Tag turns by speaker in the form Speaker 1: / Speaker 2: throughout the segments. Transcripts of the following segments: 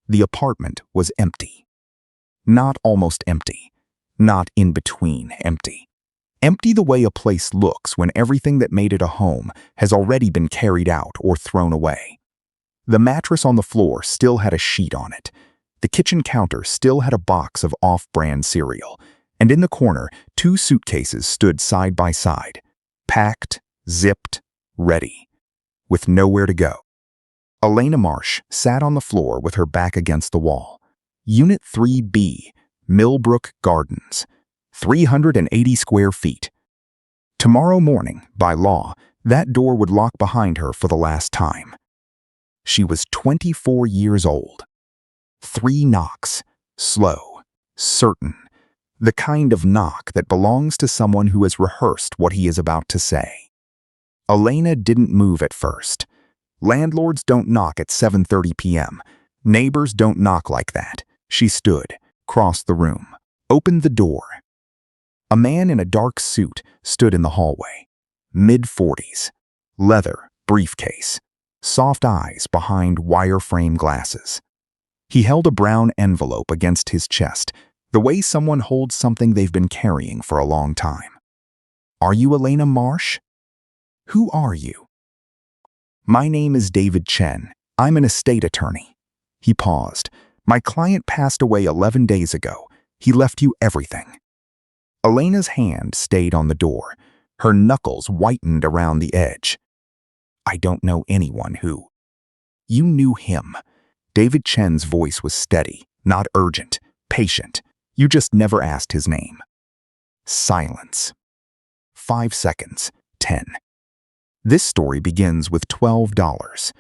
Speaker 1: The apartment was empty. Not almost empty. Not in between empty. Empty the way a place looks when everything that made it a home has already been carried out or thrown away. The mattress on the floor still had a sheet on it. The kitchen counter still had a box of off-brand cereal. And in the corner, 2 suitcases stood side by side, packed, zipped, ready, with nowhere to go. Elena Marsh sat on the floor with her back against the wall. Unit 3B, Millbrook Gardens, 380 square feet. Tomorrow morning, by law, that door would lock behind her for the last time. She was 24 years old. 3 knocks, slow, certain, the kind of knock that belongs to someone who has rehearsed what he is about to say. Elena didn't move at first. Landlords don't knock at 7:30 p.m. Neighbors don't knock like that. She stood, crossed the room, opened the door. A man in a dark suit stood in the hallway. Mid-40s, leather, briefcase, soft eyes behind wire-frame glasses. He held a brown envelope against his chest, the way someone holds something they've been carrying for a long time. "Are you Elena Marsh?" "Who are you?" "My name is David Chen. I'm an estate attorney." He paused. "My client passed away 11 days ago. He left you everything." Elena's hand stayed on the door. Her knuckles whitened around the edge. "I don't know anyone who." "You knew him." David Chen's voice was steady, not urgent, patient. "You just never asked his name." Silence. 5 seconds. 10. This story begins with $12.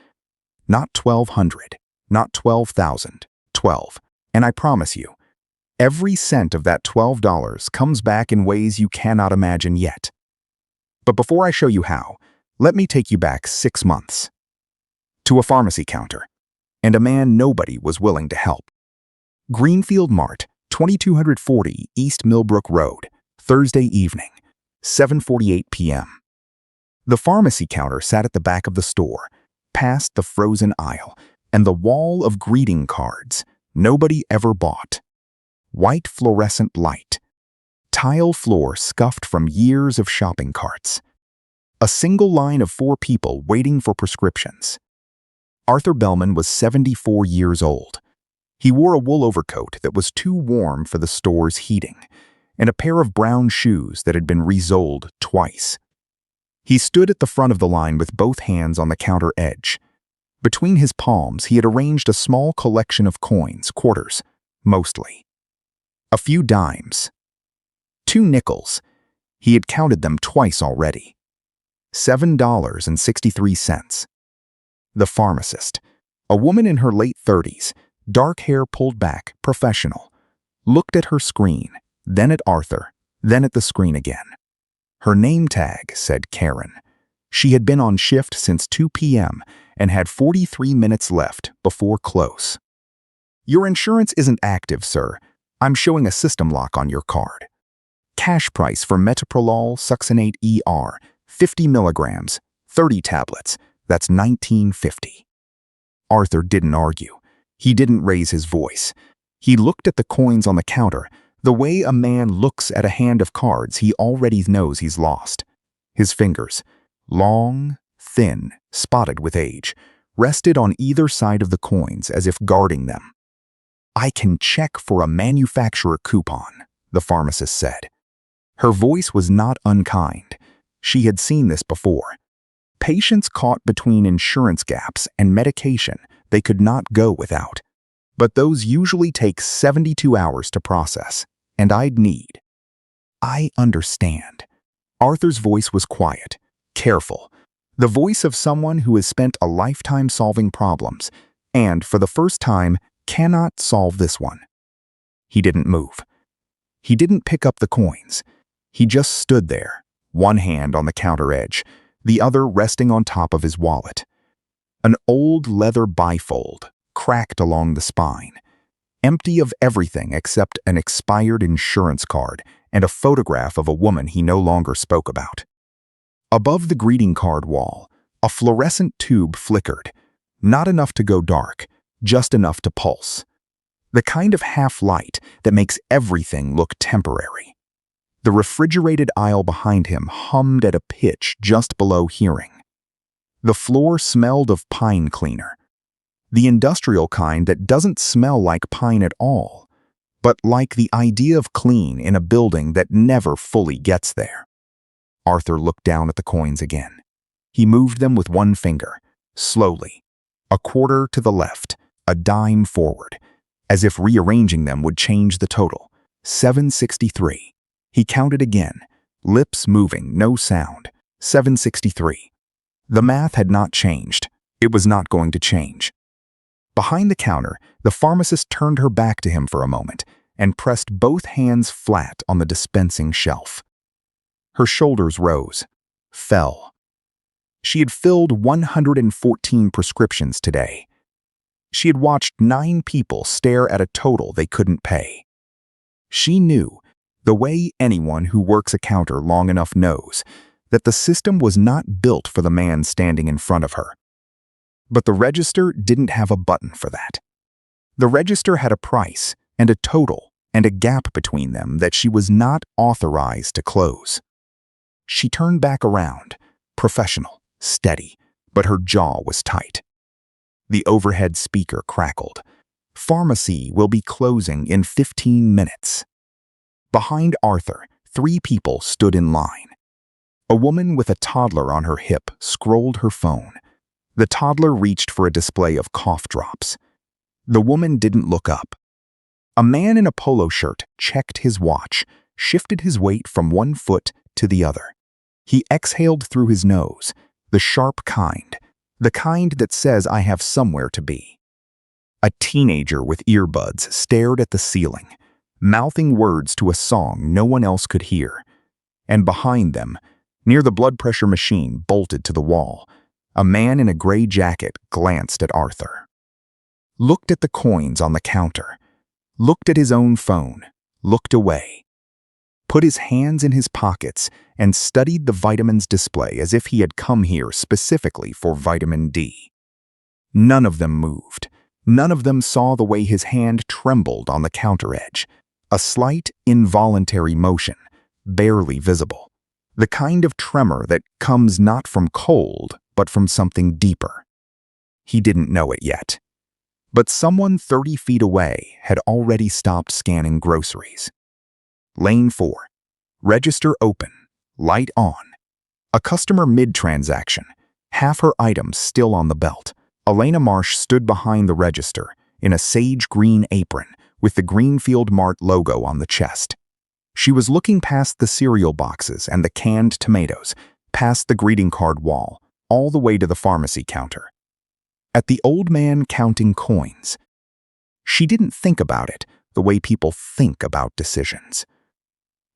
Speaker 1: Not 1,200, not 12,000, 12. And I promise you, every cent of that $12 comes back in ways you cannot imagine yet. But before I show you how, let me take you back 6 months. To a pharmacy counter, and a man nobody was willing to help. Greenfield Mart, 2240 East Millbrook Road, Thursday evening, 7:48 p.m. The pharmacy counter sat at the back of the store, past the frozen aisle, and the wall of greeting cards nobody ever bought. White fluorescent light. Tile floor scuffed from years of shopping carts. A single line of 4 people waiting for prescriptions. Arthur Bellman was 74 years old. He wore a wool overcoat that was too warm for the store's heating, and a pair of brown shoes that had been resoled twice. He stood at the front of the line with both hands on the counter edge. Between his palms, he had arranged a small collection of coins, quarters, mostly. A few dimes. 2 nickels. He had counted them twice already. $7.63. The pharmacist, a woman in her late 30s, dark hair pulled back, professional, looked at her screen, then at Arthur, then at the screen again. Her name tag said Karen. She had been on shift since 2 p.m. and had 43 minutes left before close. "Your insurance isn't active, sir. I'm showing a system lock on your card. Cash price for metoprolol succinate ER, 50 milligrams, 30 tablets. That's $19.50. Arthur didn't argue. He didn't raise his voice. He looked at the coins on the counter, the way a man looks at a hand of cards he already knows he's lost. His fingers, long, thin, spotted with age, rested on either side of the coins as if guarding them. "I can check for a manufacturer coupon," the pharmacist said. Her voice was not unkind. She had seen this before. Patients caught between insurance gaps and medication they could not go without. But those usually take 72 hours to process, and I'd need. "I understand." Arthur's voice was quiet, careful, the voice of someone who has spent a lifetime solving problems, and for the first time cannot solve this one. He didn't move. He didn't pick up the coins. He just stood there, one hand on the counter edge, the other resting on top of his wallet. An old leather bifold, cracked along the spine, empty of everything except an expired insurance card and a photograph of a woman he no longer spoke about. Above the greeting card wall, a fluorescent tube flickered, not enough to go dark, just enough to pulse. The kind of half-light that makes everything look temporary. The refrigerated aisle behind him hummed at a pitch just below hearing. The floor smelled of pine cleaner. The industrial kind that doesn't smell like pine at all, but like the idea of clean in a building that never fully gets there. Arthur looked down at the coins again. He moved them with one finger, slowly, a quarter to the left, a dime forward, as if rearranging them would change the total. 763. He counted again, lips moving, no sound. 763. The math had not changed. It was not going to change. Behind the counter, the pharmacist turned her back to him for a moment and pressed both hands flat on the dispensing shelf. Her shoulders rose, fell. She had filled 114 prescriptions today. She had watched 9 people stare at a total they couldn't pay. She knew, the way anyone who works a counter long enough knows, that the system was not built for the man standing in front of her. But the register didn't have a button for that. The register had a price and a total and a gap between them that she was not authorized to close. She turned back around, professional, steady, but her jaw was tight. The overhead speaker crackled. Pharmacy will be closing in 15 minutes. Behind Arthur, 3 people stood in line. A woman with a toddler on her hip scrolled her phone. The toddler reached for a display of cough drops. The woman didn't look up. A man in a polo shirt checked his watch, shifted his weight from one foot to the other. He exhaled through his nose, the sharp kind, the kind that says I have somewhere to be. A teenager with earbuds stared at the ceiling, mouthing words to a song no one else could hear. And behind them, near the blood pressure machine bolted to the wall, a man in a gray jacket glanced at Arthur. Looked at the coins on the counter, looked at his own phone, looked away. Put his hands in his pockets and studied the vitamins display as if he had come here specifically for vitamin D. None of them moved. None of them saw the way his hand trembled on the counter edge. A slight, involuntary motion, barely visible. The kind of tremor that comes not from cold, but from something deeper. He didn't know it yet. But someone 30 feet away had already stopped scanning groceries. Lane 4. Register open. Light on. A customer mid-transaction. Half her items still on the belt. Elena Marsh stood behind the register in a sage green apron with the Greenfield Mart logo on the chest. She was looking past the cereal boxes and the canned tomatoes, past the greeting card wall, all the way to the pharmacy counter. At the old man counting coins. She didn't think about it the way people think about decisions.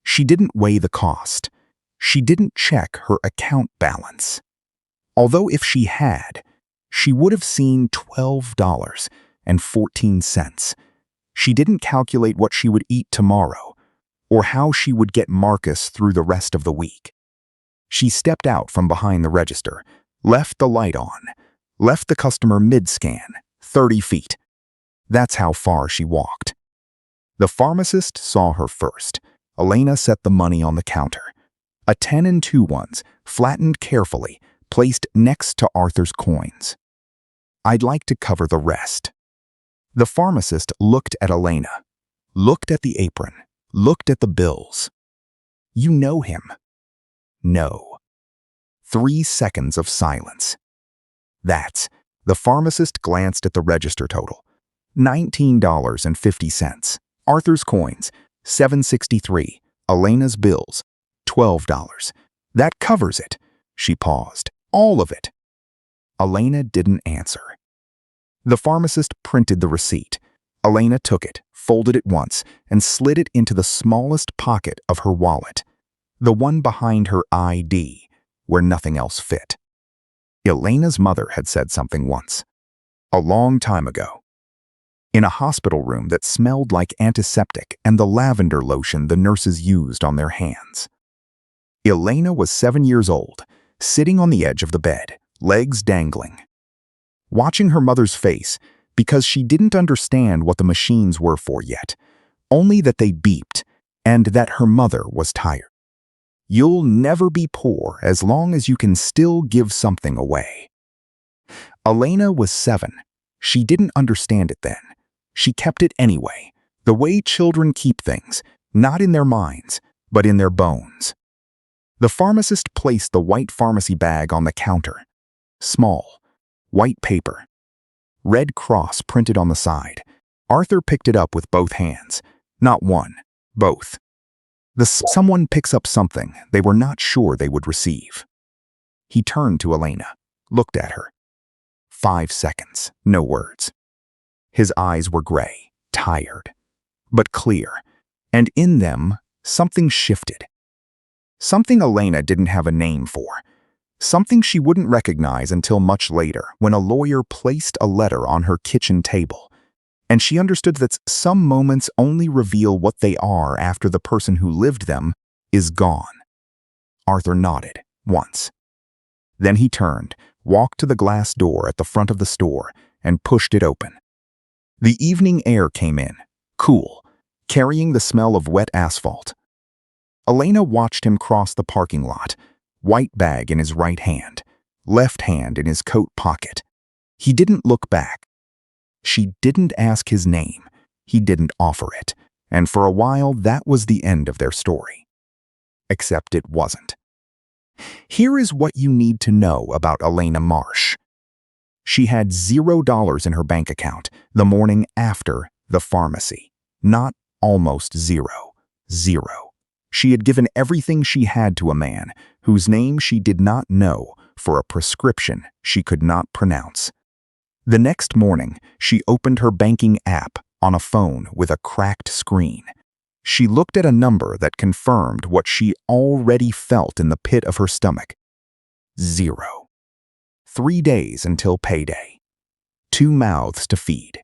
Speaker 1: She didn't weigh the cost. She didn't check her account balance. Although if she had, she would have seen $12.14. She didn't calculate what she would eat tomorrow, or how she would get Marcus through the rest of the week. She stepped out from behind the register, left the light on, left the customer mid-scan, 30 feet. That's how far she walked. The pharmacist saw her first. Elena set the money on the counter. A 10 and 2 ones, flattened carefully, placed next to Arthur's coins. I'd like to cover the rest. The pharmacist looked at Elena, looked at the apron, looked at the bills. You know him. No. 3 seconds of silence. The pharmacist glanced at the register total. $19.50. Arthur's coins, $7.63. Elena's bills, $12. That covers it. She paused. All of it. Elena didn't answer. The pharmacist printed the receipt. Elena took it, folded it once, and slid it into the smallest pocket of her wallet, the one behind her ID, where nothing else fit. Elena's mother had said something once, a long time ago, in a hospital room that smelled like antiseptic and the lavender lotion the nurses used on their hands. Elena was 7 years old, sitting on the edge of the bed, legs dangling. Watching her mother's face, because she didn't understand what the machines were for yet, only that they beeped and that her mother was tired. You'll never be poor as long as you can still give something away. Elena was 7. She didn't understand it then. She kept it anyway, the way children keep things, not in their minds, but in their bones. The pharmacist placed the white pharmacy bag on the counter. Small, white paper. Red cross printed on the side. Arthur picked it up with both hands. Not one, both. Someone picks up something they were not sure they would receive. He turned to Elena, looked at her. 5 seconds, no words. His eyes were gray, tired, but clear, and in them, something shifted. Something Elena didn't have a name for. Something she wouldn't recognize until much later when a lawyer placed a letter on her kitchen table. And she understood that some moments only reveal what they are after the person who lived them is gone. Arthur nodded once. Then he turned, walked to the glass door at the front of the store, and pushed it open. The evening air came in, cool, carrying the smell of wet asphalt. Elena watched him cross the parking lot, white bag in his right hand, left hand in his coat pocket. He didn't look back. She didn't ask his name. He didn't offer it. And for a while, that was the end of their story. Except it wasn't. Here is what you need to know about Elena Marsh. She had $0 in her bank account the morning after the pharmacy. Not almost zero. Zero. She had given everything she had to a man whose name she did not know for a prescription she could not pronounce. The next morning, she opened her banking app on a phone with a cracked screen. She looked at a number that confirmed what she already felt in the pit of her stomach. 0. 3 days until payday. 2 mouths to feed.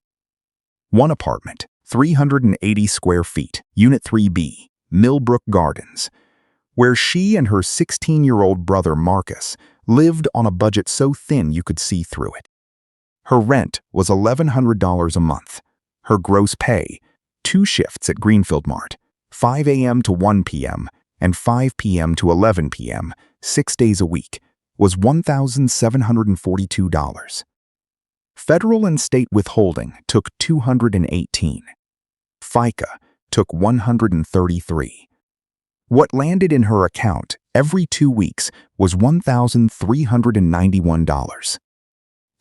Speaker 1: 1 apartment, 380 square feet, Unit 3B, Millbrook Gardens, where she and her 16-year-old brother Marcus lived on a budget so thin you could see through it. Her rent was $1,100 a month. Her gross pay, 2 shifts at Greenfield Mart, 5 a.m. to 1 p.m. and 5 p.m. to 11 p.m., 6 days a week, was $1,742. Federal and state withholding took $218. FICA took $133. What landed in her account every 2 weeks was $1,391.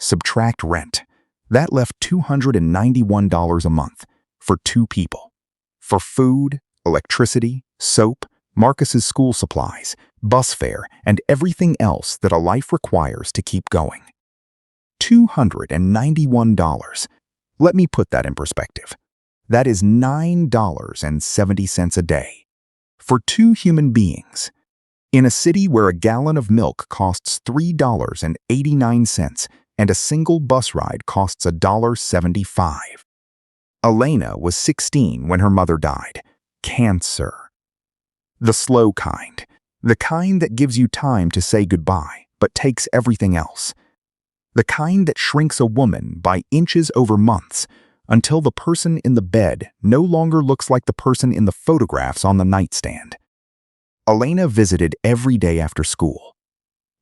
Speaker 1: Subtract rent. That left $291 a month for 2 people. For food, electricity, soap, Marcus's school supplies, bus fare, and everything else that a life requires to keep going. $291. Let me put that in perspective. That is $9.70 a day. For 2 human beings. In a city where a gallon of milk costs $3.89 and a single bus ride costs $1.75. Elena was 16 when her mother died. Cancer. The slow kind. The kind that gives you time to say goodbye, but takes everything else. The kind that shrinks a woman by inches over months until the person in the bed no longer looks like the person in the photographs on the nightstand. Elena visited every day after school.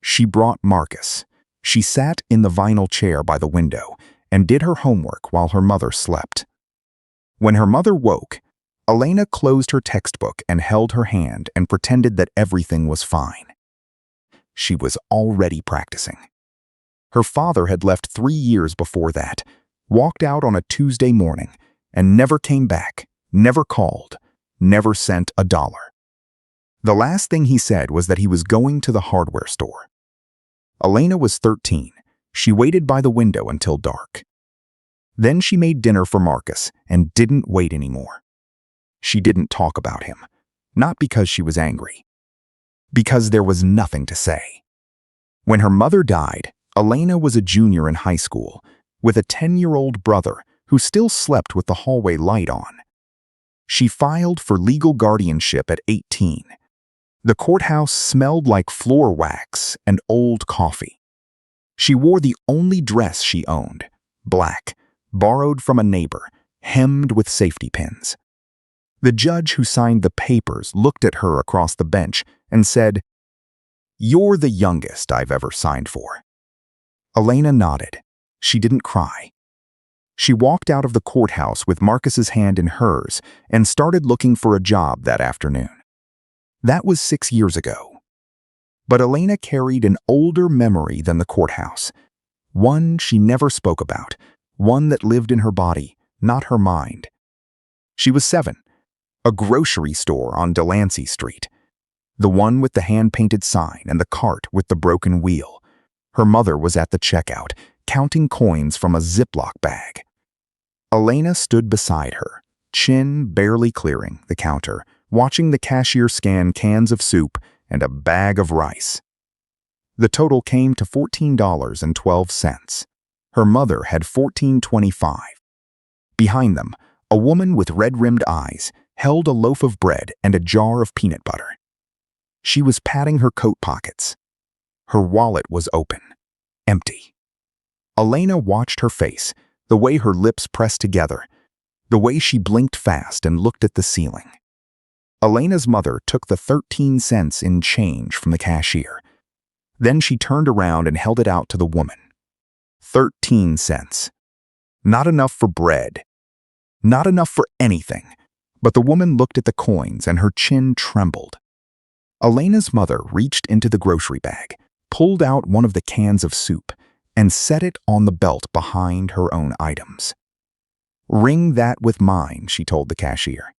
Speaker 1: She brought Marcus. She sat in the vinyl chair by the window and did her homework while her mother slept. When her mother woke, Elena closed her textbook and held her hand and pretended that everything was fine. She was already practicing. Her father had left 3 years before that, walked out on a Tuesday morning, and never came back, never called, never sent $1. The last thing he said was that he was going to the hardware store. Elena was 13. She waited by the window until dark. Then she made dinner for Marcus and didn't wait anymore. She didn't talk about him, not because she was angry, because there was nothing to say. When her mother died, Elena was a junior in high school with a 10-year-old brother who still slept with the hallway light on. She filed for legal guardianship at 18. The courthouse smelled like floor wax and old coffee. She wore the only dress she owned, black, borrowed from a neighbor, hemmed with safety pins. The judge who signed the papers looked at her across the bench and said, "You're the youngest I've ever signed for." Elena nodded. She didn't cry. She walked out of the courthouse with Marcus's hand in hers and started looking for a job that afternoon. That was 6 years ago. But Elena carried an older memory than the courthouse. One she never spoke about, one that lived in her body, not her mind. She was 7. A grocery store on Delancey Street. The one with the hand-painted sign and the cart with the broken wheel. Her mother was at the checkout, counting coins from a Ziploc bag. Elena stood beside her, chin barely clearing the counter, watching the cashier scan cans of soup and a bag of rice. The total came to $14.12. Her mother had $14.25. Behind them, a woman with red-rimmed eyes held a loaf of bread and a jar of peanut butter. She was patting her coat pockets. Her wallet was open, empty. Elena watched her face, the way her lips pressed together, the way she blinked fast and looked at the ceiling. Elena's mother took the 13 cents in change from the cashier. Then she turned around and held it out to the woman. 13 cents. Not enough for bread. Not enough for anything. But the woman looked at the coins and her chin trembled. Elena's mother reached into the grocery bag, pulled out one of the cans of soup, and set it on the belt behind her own items. "Ring that with mine," she told the cashier.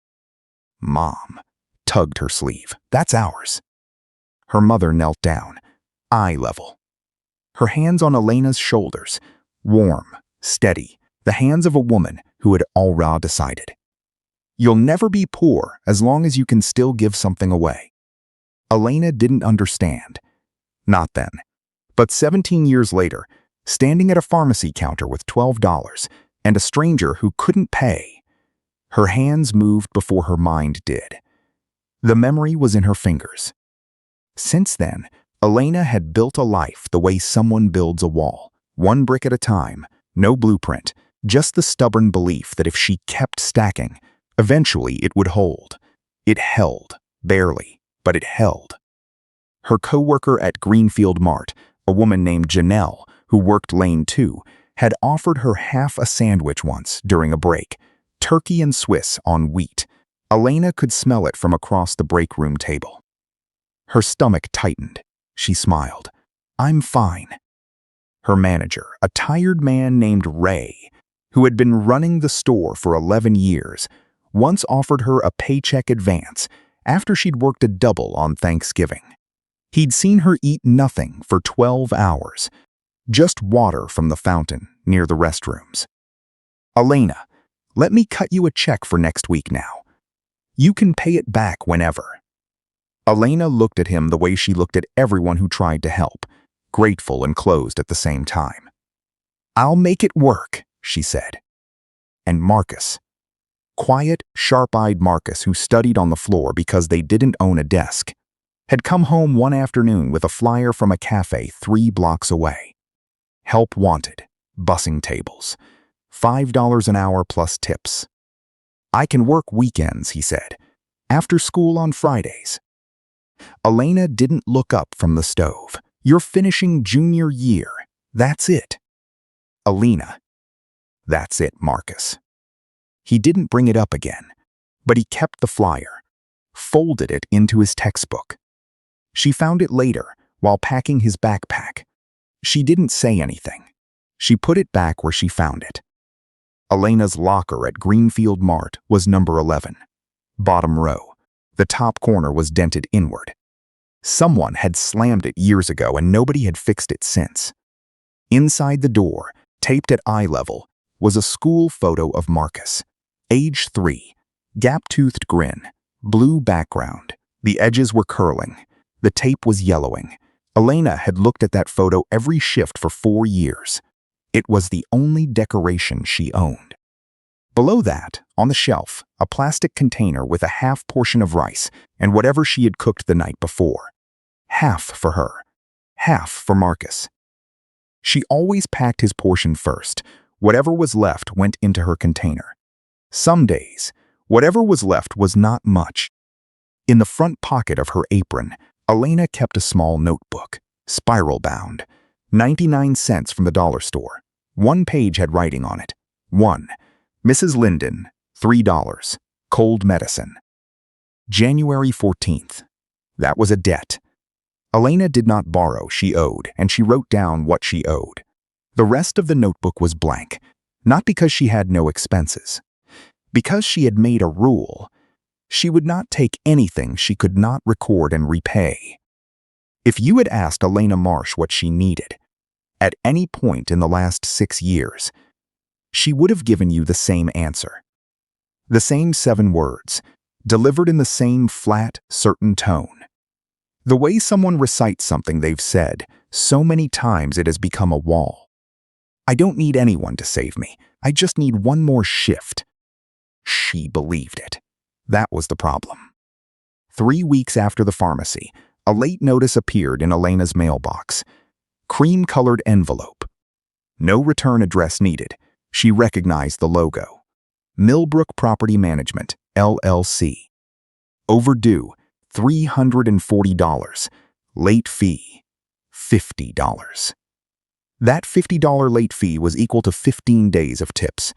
Speaker 1: Mom tugged her sleeve. "That's ours." Her mother knelt down, eye level. Her hands on Elena's shoulders, warm, steady, the hands of a woman who had already decided. "You'll never be poor as long as you can still give something away." Elena didn't understand. Not then. But 17 years later, standing at a pharmacy counter with $12 and a stranger who couldn't pay, her hands moved before her mind did. The memory was in her fingers. Since then, Elena had built a life the way someone builds a wall, one brick at a time, no blueprint, just the stubborn belief that if she kept stacking, eventually it would hold. It held, barely, but it held. Her coworker at Greenfield Mart, a woman named Janelle, who worked lane 2, had offered her half a sandwich once during a break, turkey and Swiss on wheat. Elena could smell it from across the break room table. Her stomach tightened. She smiled. "I'm fine." Her manager, a tired man named Ray, who had been running the store for 11 years, once offered her a paycheck advance after she'd worked a double on Thanksgiving. He'd seen her eat nothing for 12 hours, just water from the fountain near the restrooms. "Elena, let me cut you a check for next week now. You can pay it back whenever." Elena looked at him the way she looked at everyone who tried to help, grateful and closed at the same time. "I'll make it work," she said. And Marcus, quiet, sharp-eyed Marcus who studied on the floor because they didn't own a desk, had come home one afternoon with a flyer from a cafe 3 blocks away. Help wanted, bussing tables, $5 an hour plus tips. "I can work weekends," he said, "after school on Fridays." Elena didn't look up from the stove. "You're finishing junior year. That's it." "Elena." "That's it, Marcus." He didn't bring it up again, but he kept the flyer, folded it into his textbook. She found it later while packing his backpack. She didn't say anything. She put it back where she found it. Elena's locker at Greenfield Mart was number 11. Bottom row. The top corner was dented inward. Someone had slammed it years ago and nobody had fixed it since. Inside the door, taped at eye level, was a school photo of Marcus. Age 3, gap-toothed grin, blue background. The edges were curling. The tape was yellowing. Elena had looked at that photo every shift for 4 years. It was the only decoration she owned. Below that, on the shelf, a plastic container with a half portion of rice and whatever she had cooked the night before. Half for her, half for Marcus. She always packed his portion first, Whatever was left went into her container. Some days, whatever was left was not much. In the front pocket of her apron, Elena kept a small notebook, spiral-bound, 99 cents from the dollar store. One page had writing on it. 1. Mrs. Linden, $3. Cold medicine. January 14th. That was a debt. Elena did not borrow, she owed, and she wrote down what she owed. The rest of the notebook was blank, not because she had no expenses. Because she had made a rule. She would not take anything she could not record and repay. If you had asked Elena Marsh what she needed, at any point in the last 6 years, she would have given you the same answer. The same 7 words, delivered in the same flat, certain tone. The way someone recites something they've said so many times it has become a wall. I don't need anyone to save me. I just need one more shift. She believed it. That was the problem. 3 weeks after the pharmacy, a late notice appeared in Elena's mailbox. Cream-colored envelope. No return address needed. She recognized the logo. Millbrook Property Management, LLC. Overdue, $340. Late fee, $50. That $50 late fee was equal to 15 days of tips.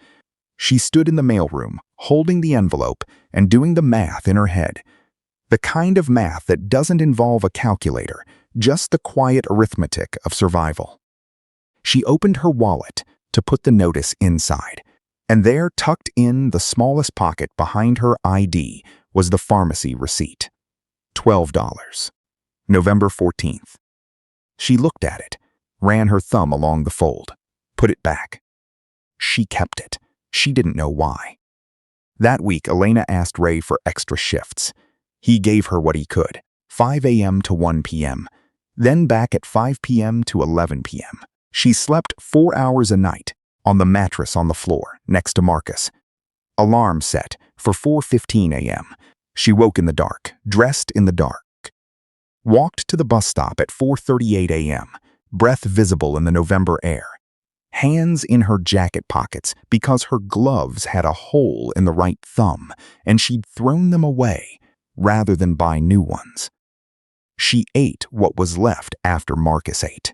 Speaker 1: She stood in the mailroom, holding the envelope and doing the math in her head. The kind of math that doesn't involve a calculator, just the quiet arithmetic of survival. She opened her wallet to put the notice inside, and there, tucked in the smallest pocket behind her ID, was the pharmacy receipt. $12. November 14th. She looked at it, ran her thumb along the fold, put it back. She kept it. She didn't know why. That week, Elena asked Ray for extra shifts. He gave her what he could, 5 a.m. to 1 p.m., then back at 5 p.m. to 11 p.m. She slept 4 hours a night, on the mattress on the floor, next to Marcus. Alarm set for 4:15 a.m. She woke in the dark, dressed in the dark. Walked to the bus stop at 4:38 a.m., breath visible in the November air. Hands in her jacket pockets because her gloves had a hole in the right thumb, and she'd thrown them away rather than buy new ones. She ate what was left after Marcus ate.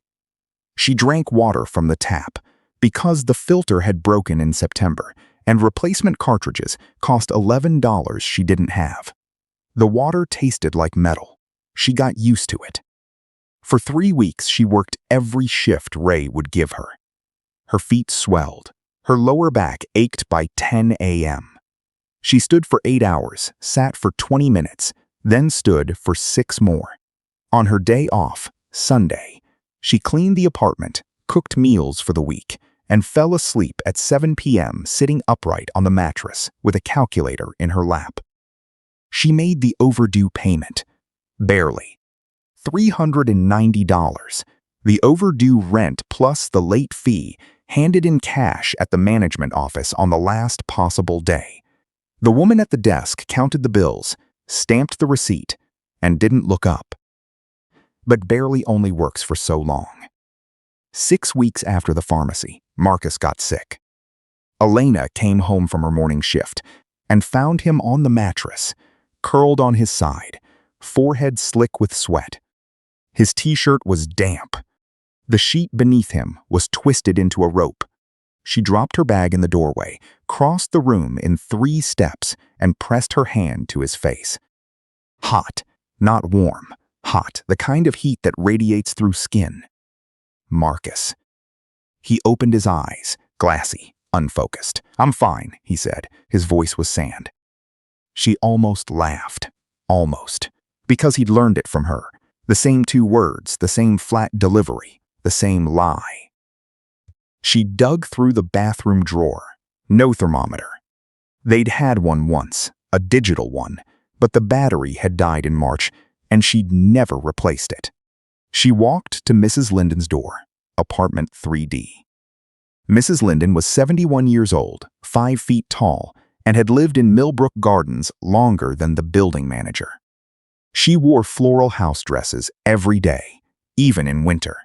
Speaker 1: She drank water from the tap because the filter had broken in September, and replacement cartridges cost $11 she didn't have. The water tasted like metal. She got used to it. For 3 weeks, she worked every shift Ray would give her. Her feet swelled. Her lower back ached by 10 a.m. She stood for 8 hours, sat for 20 minutes, then stood for 6 more. On her day off, Sunday, she cleaned the apartment, cooked meals for the week, and fell asleep at 7 p.m. sitting upright on the mattress with a calculator in her lap. She made the overdue payment. Barely. $390. The overdue rent plus the late fee handed in cash at the management office on the last possible day. The woman at the desk counted the bills, stamped the receipt, and didn't look up. But barely only works for so long. 6 weeks after the pharmacy, Marcus got sick. Elena came home from her morning shift and found him on the mattress, curled on his side, forehead slick with sweat. His t-shirt was damp. The sheet beneath him was twisted into a rope. She dropped her bag in the doorway, crossed the room in 3 steps, and pressed her hand to his face. Hot, not warm. Hot, the kind of heat that radiates through skin. Marcus. He opened his eyes, glassy, unfocused. "I'm fine," he said. His voice was sand. She almost laughed. Almost. Because he'd learned it from her. The same 2 words, the same flat delivery, the same lie. She dug through the bathroom drawer. No thermometer. They'd had one once, a digital one, but the battery had died in March, and she'd never replaced it. She walked to Mrs. Linden's door, apartment 3D. Mrs. Linden was 71 years old, 5 feet tall, and had lived in Millbrook Gardens longer than the building manager. She wore floral house dresses every day, even in winter.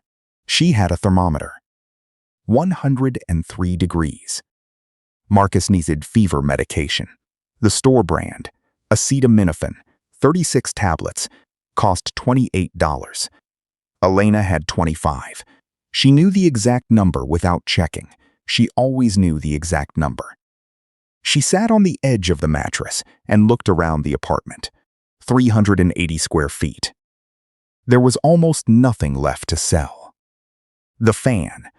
Speaker 1: She had a thermometer. 103 degrees. Marcus needed fever medication. The store brand, acetaminophen, 36 tablets, cost $28. Elena had 25. She knew the exact number without checking. She always knew the exact number. She sat on the edge of the mattress and looked around the apartment. 380 square feet. There was almost nothing left to sell. The fan,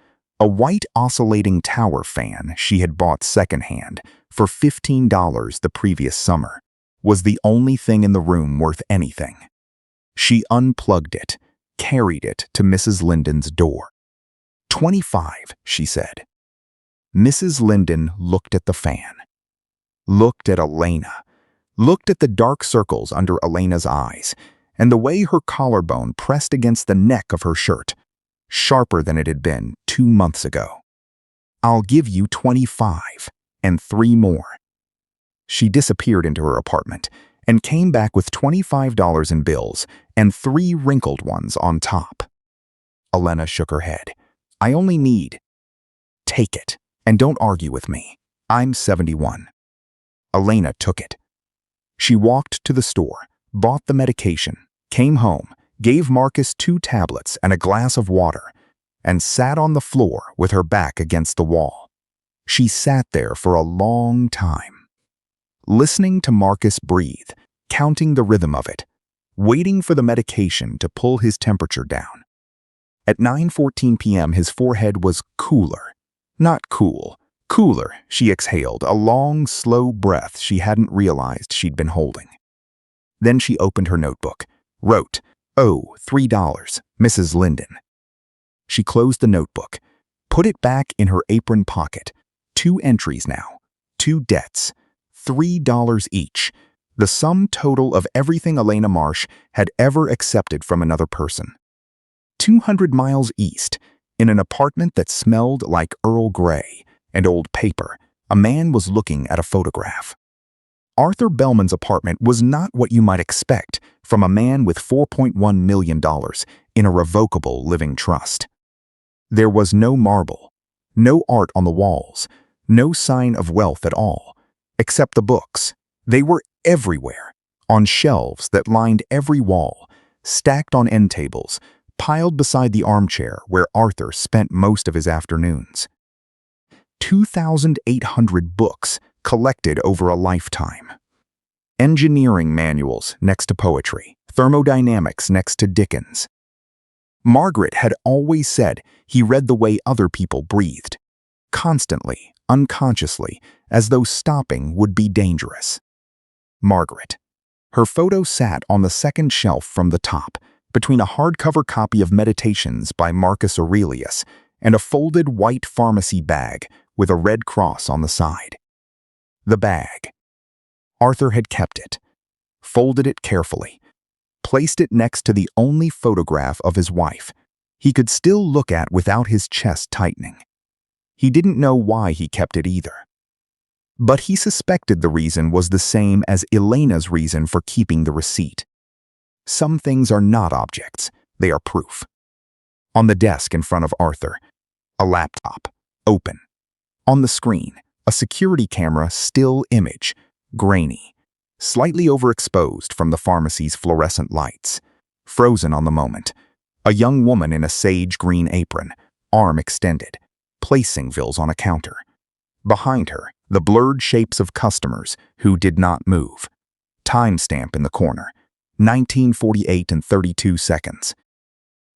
Speaker 1: a white oscillating tower fan she had bought secondhand for $15 the previous summer, was the only thing in the room worth anything. She unplugged it, carried it to Mrs. Linden's door. 25, she said. Mrs. Linden looked at the fan, looked at Elena, looked at the dark circles under Elena's eyes, and the way her collarbone pressed against the neck of her shirt, sharper than it had been 2 months ago. I'll give you 25 and 3 more. She disappeared into her apartment and came back with $25 in bills and 3 wrinkled ones on top. Elena shook her head. I only need. Take it, and don't argue with me. I'm 71. Elena took it. She walked to the store, bought the medication, came home, gave Marcus 2 tablets and a glass of water, and sat on the floor with her back against the wall. She sat there for a long time, listening to Marcus breathe, counting the rhythm of it, waiting for the medication to pull his temperature down. At 9:14 p.m. his forehead was cooler. Not cool. Cooler, she exhaled, a long, slow breath she hadn't realized she'd been holding. Then she opened her notebook, wrote, "Oh, $3, Mrs. Linden." She closed the notebook, put it back in her apron pocket. 2 entries now, 2 debts, $3 each, the sum total of everything Elena Marsh had ever accepted from another person. 200 miles east, in an apartment that smelled like Earl Grey and old paper, a man was looking at a photograph. Arthur Bellman's apartment was not what you might expect from a man with $4.1 million in a revocable living trust. There was no marble, no art on the walls, no sign of wealth at all, except the books. They were everywhere, on shelves that lined every wall, stacked on end tables, piled beside the armchair where Arthur spent most of his afternoons. 2,800 books collected over a lifetime. Engineering manuals next to poetry, thermodynamics next to Dickens. Margaret had always said he read the way other people breathed, constantly, unconsciously, as though stopping would be dangerous. Margaret. Her photo sat on the second shelf from the top, between a hardcover copy of Meditations by Marcus Aurelius and a folded white pharmacy bag with a red cross on the side. The bag. Arthur had kept it, folded it carefully, placed it next to the only photograph of his wife he could still look at without his chest tightening. He didn't know why he kept it either. But he suspected the reason was the same as Elena's reason for keeping the receipt. Some things are not objects, they are proof. On the desk in front of Arthur, a laptop, open. On the screen, a security camera still image, grainy, slightly overexposed from the pharmacy's fluorescent lights, frozen on the moment. A young woman in a sage green apron, arm extended, placing bills on a counter. Behind her, the blurred shapes of customers who did not move. Timestamp in the corner, 1948 and 32 seconds.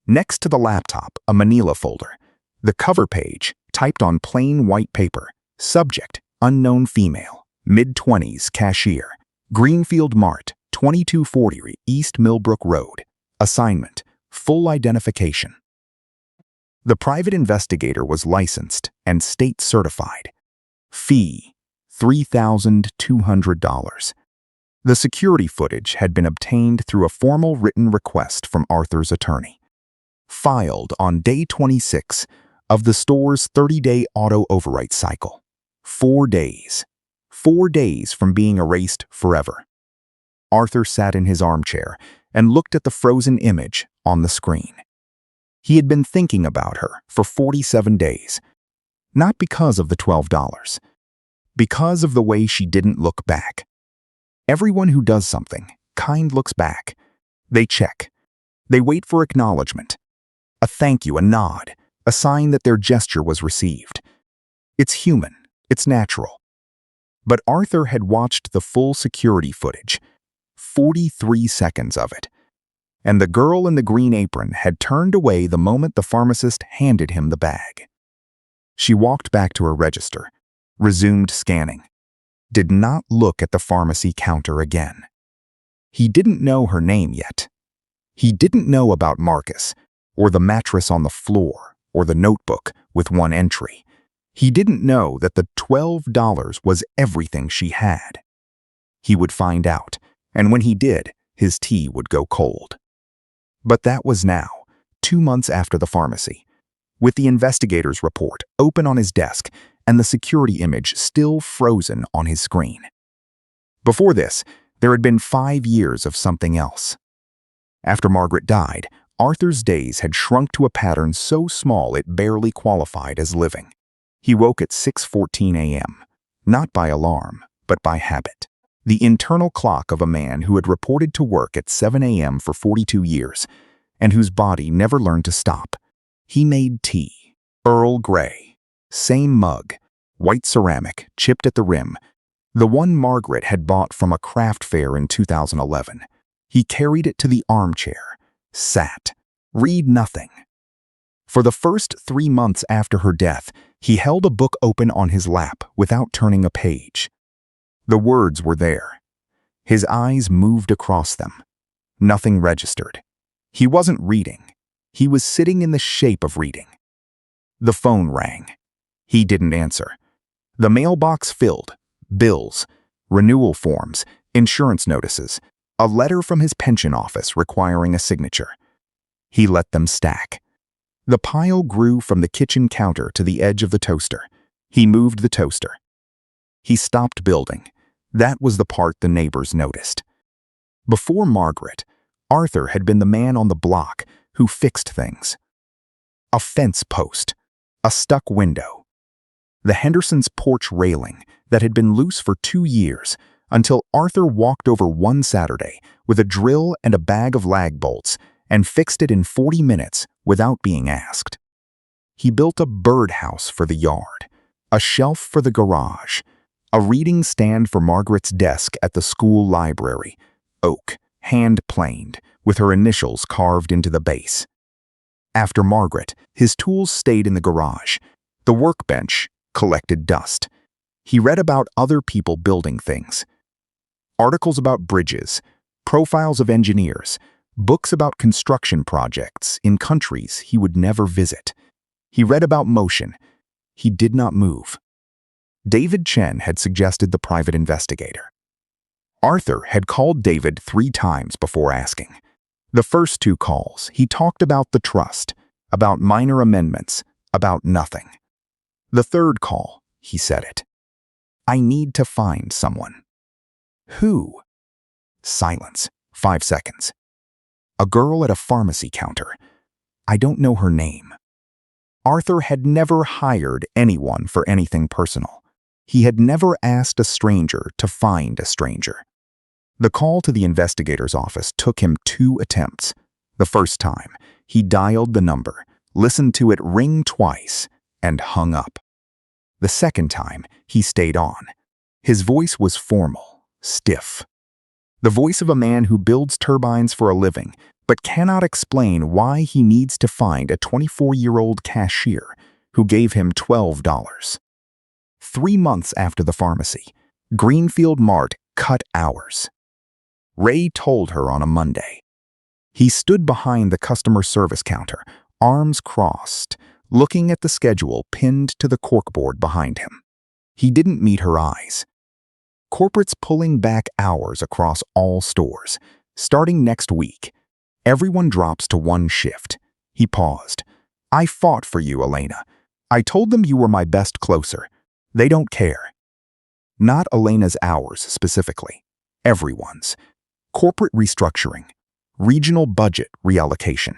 Speaker 1: Next to the laptop, a manila folder. The cover page, typed on plain white paper. Subject, unknown female, mid-20s, cashier. Greenfield Mart, 2240 East Millbrook Road. Assignment, full identification. The private investigator was licensed and state certified. Fee, $3,200. The security footage had been obtained through a formal written request from Arthur's attorney. Filed on day 26 of the store's 30-day auto overwrite cycle. 4 days. 4 days from being erased forever. Arthur sat in his armchair and looked at the frozen image on the screen. He had been thinking about her for 47 days, Not because of the $12. Because of the way she didn't look back. Everyone who does something kind looks back. They check. They wait for acknowledgement. A thank you, a nod, a sign that their gesture was received. It's human. It's natural. But Arthur had watched the full security footage, 43 seconds of it. And the girl in the green apron had turned away the moment the pharmacist handed him the bag. She walked back to her register, resumed scanning, did not look at the pharmacy counter again. He didn't know her name yet. He didn't know about Marcus, or the mattress on the floor, or the notebook with one entry. He didn't know that the $12 was everything she had. He would find out, and when he did, his tea would go cold. But that was now, 2 months after the pharmacy, with the investigator's report open on his desk and the security image still frozen on his screen. Before this, there had been 5 years of something else. After Margaret died, Arthur's days had shrunk to a pattern so small it barely qualified as living. He woke at 6:14 a.m., not by alarm, but by habit. The internal clock of a man who had reported to work at 7 a.m. for 42 years, and whose body never learned to stop. He made tea, Earl Grey, same mug, white ceramic, chipped at the rim, the one Margaret had bought from a craft fair in 2011. He carried it to the armchair, sat, read nothing. For the first 3 months after her death, he held a book open on his lap without turning a page. The words were there. His eyes moved across them. Nothing registered. He wasn't reading. He was sitting in the shape of reading. The phone rang. He didn't answer. The mailbox filled. Bills, renewal forms, insurance notices, a letter from his pension office requiring a signature. He let them stack. The pile grew from the kitchen counter to the edge of the toaster. He moved the toaster. He stopped building. That was the part the neighbors noticed. Before Margaret, Arthur had been the man on the block who fixed things. A fence post, a stuck window, the Hendersons' porch railing that had been loose for 2 years until Arthur walked over one Saturday with a drill and a bag of lag bolts and fixed it in 40 minutes without being asked. He built a birdhouse for the yard, a shelf for the garage, a reading stand for Margaret's desk at the school library, oak, hand-planed, with her initials carved into the base. After Margaret, his tools stayed in the garage. The workbench collected dust. He read about other people building things. Articles about bridges, profiles of engineers, books about construction projects in countries he would never visit. He read about motion. He did not move. David Chen had suggested the private investigator. Arthur had called David 3 times before asking. The first 2 calls, he talked about the trust, about minor amendments, about nothing. The third call, he said it. I need to find someone. Who? Silence. 5 seconds. A girl at a pharmacy counter. I don't know her name. Arthur had never hired anyone for anything personal. He had never asked a stranger to find a stranger. The call to the investigator's office took him 2 attempts. The first time, he dialed the number, listened to it ring twice, and hung up. The second time, he stayed on. His voice was formal, stiff. The voice of a man who builds turbines for a living, but cannot explain why he needs to find a 24-year-old cashier who gave him $12. 3 months after the pharmacy, Greenfield Mart cut hours. Ray told her on a Monday. He stood behind the customer service counter, arms crossed, looking at the schedule pinned to the corkboard behind him. He didn't meet her eyes. Corporate's pulling back hours across all stores. Starting next week, everyone drops to 1 shift. He paused. I fought for you, Elena. I told them you were my best closer. They don't care. Not Elena's hours specifically. Everyone's. Corporate restructuring. Regional budget reallocation.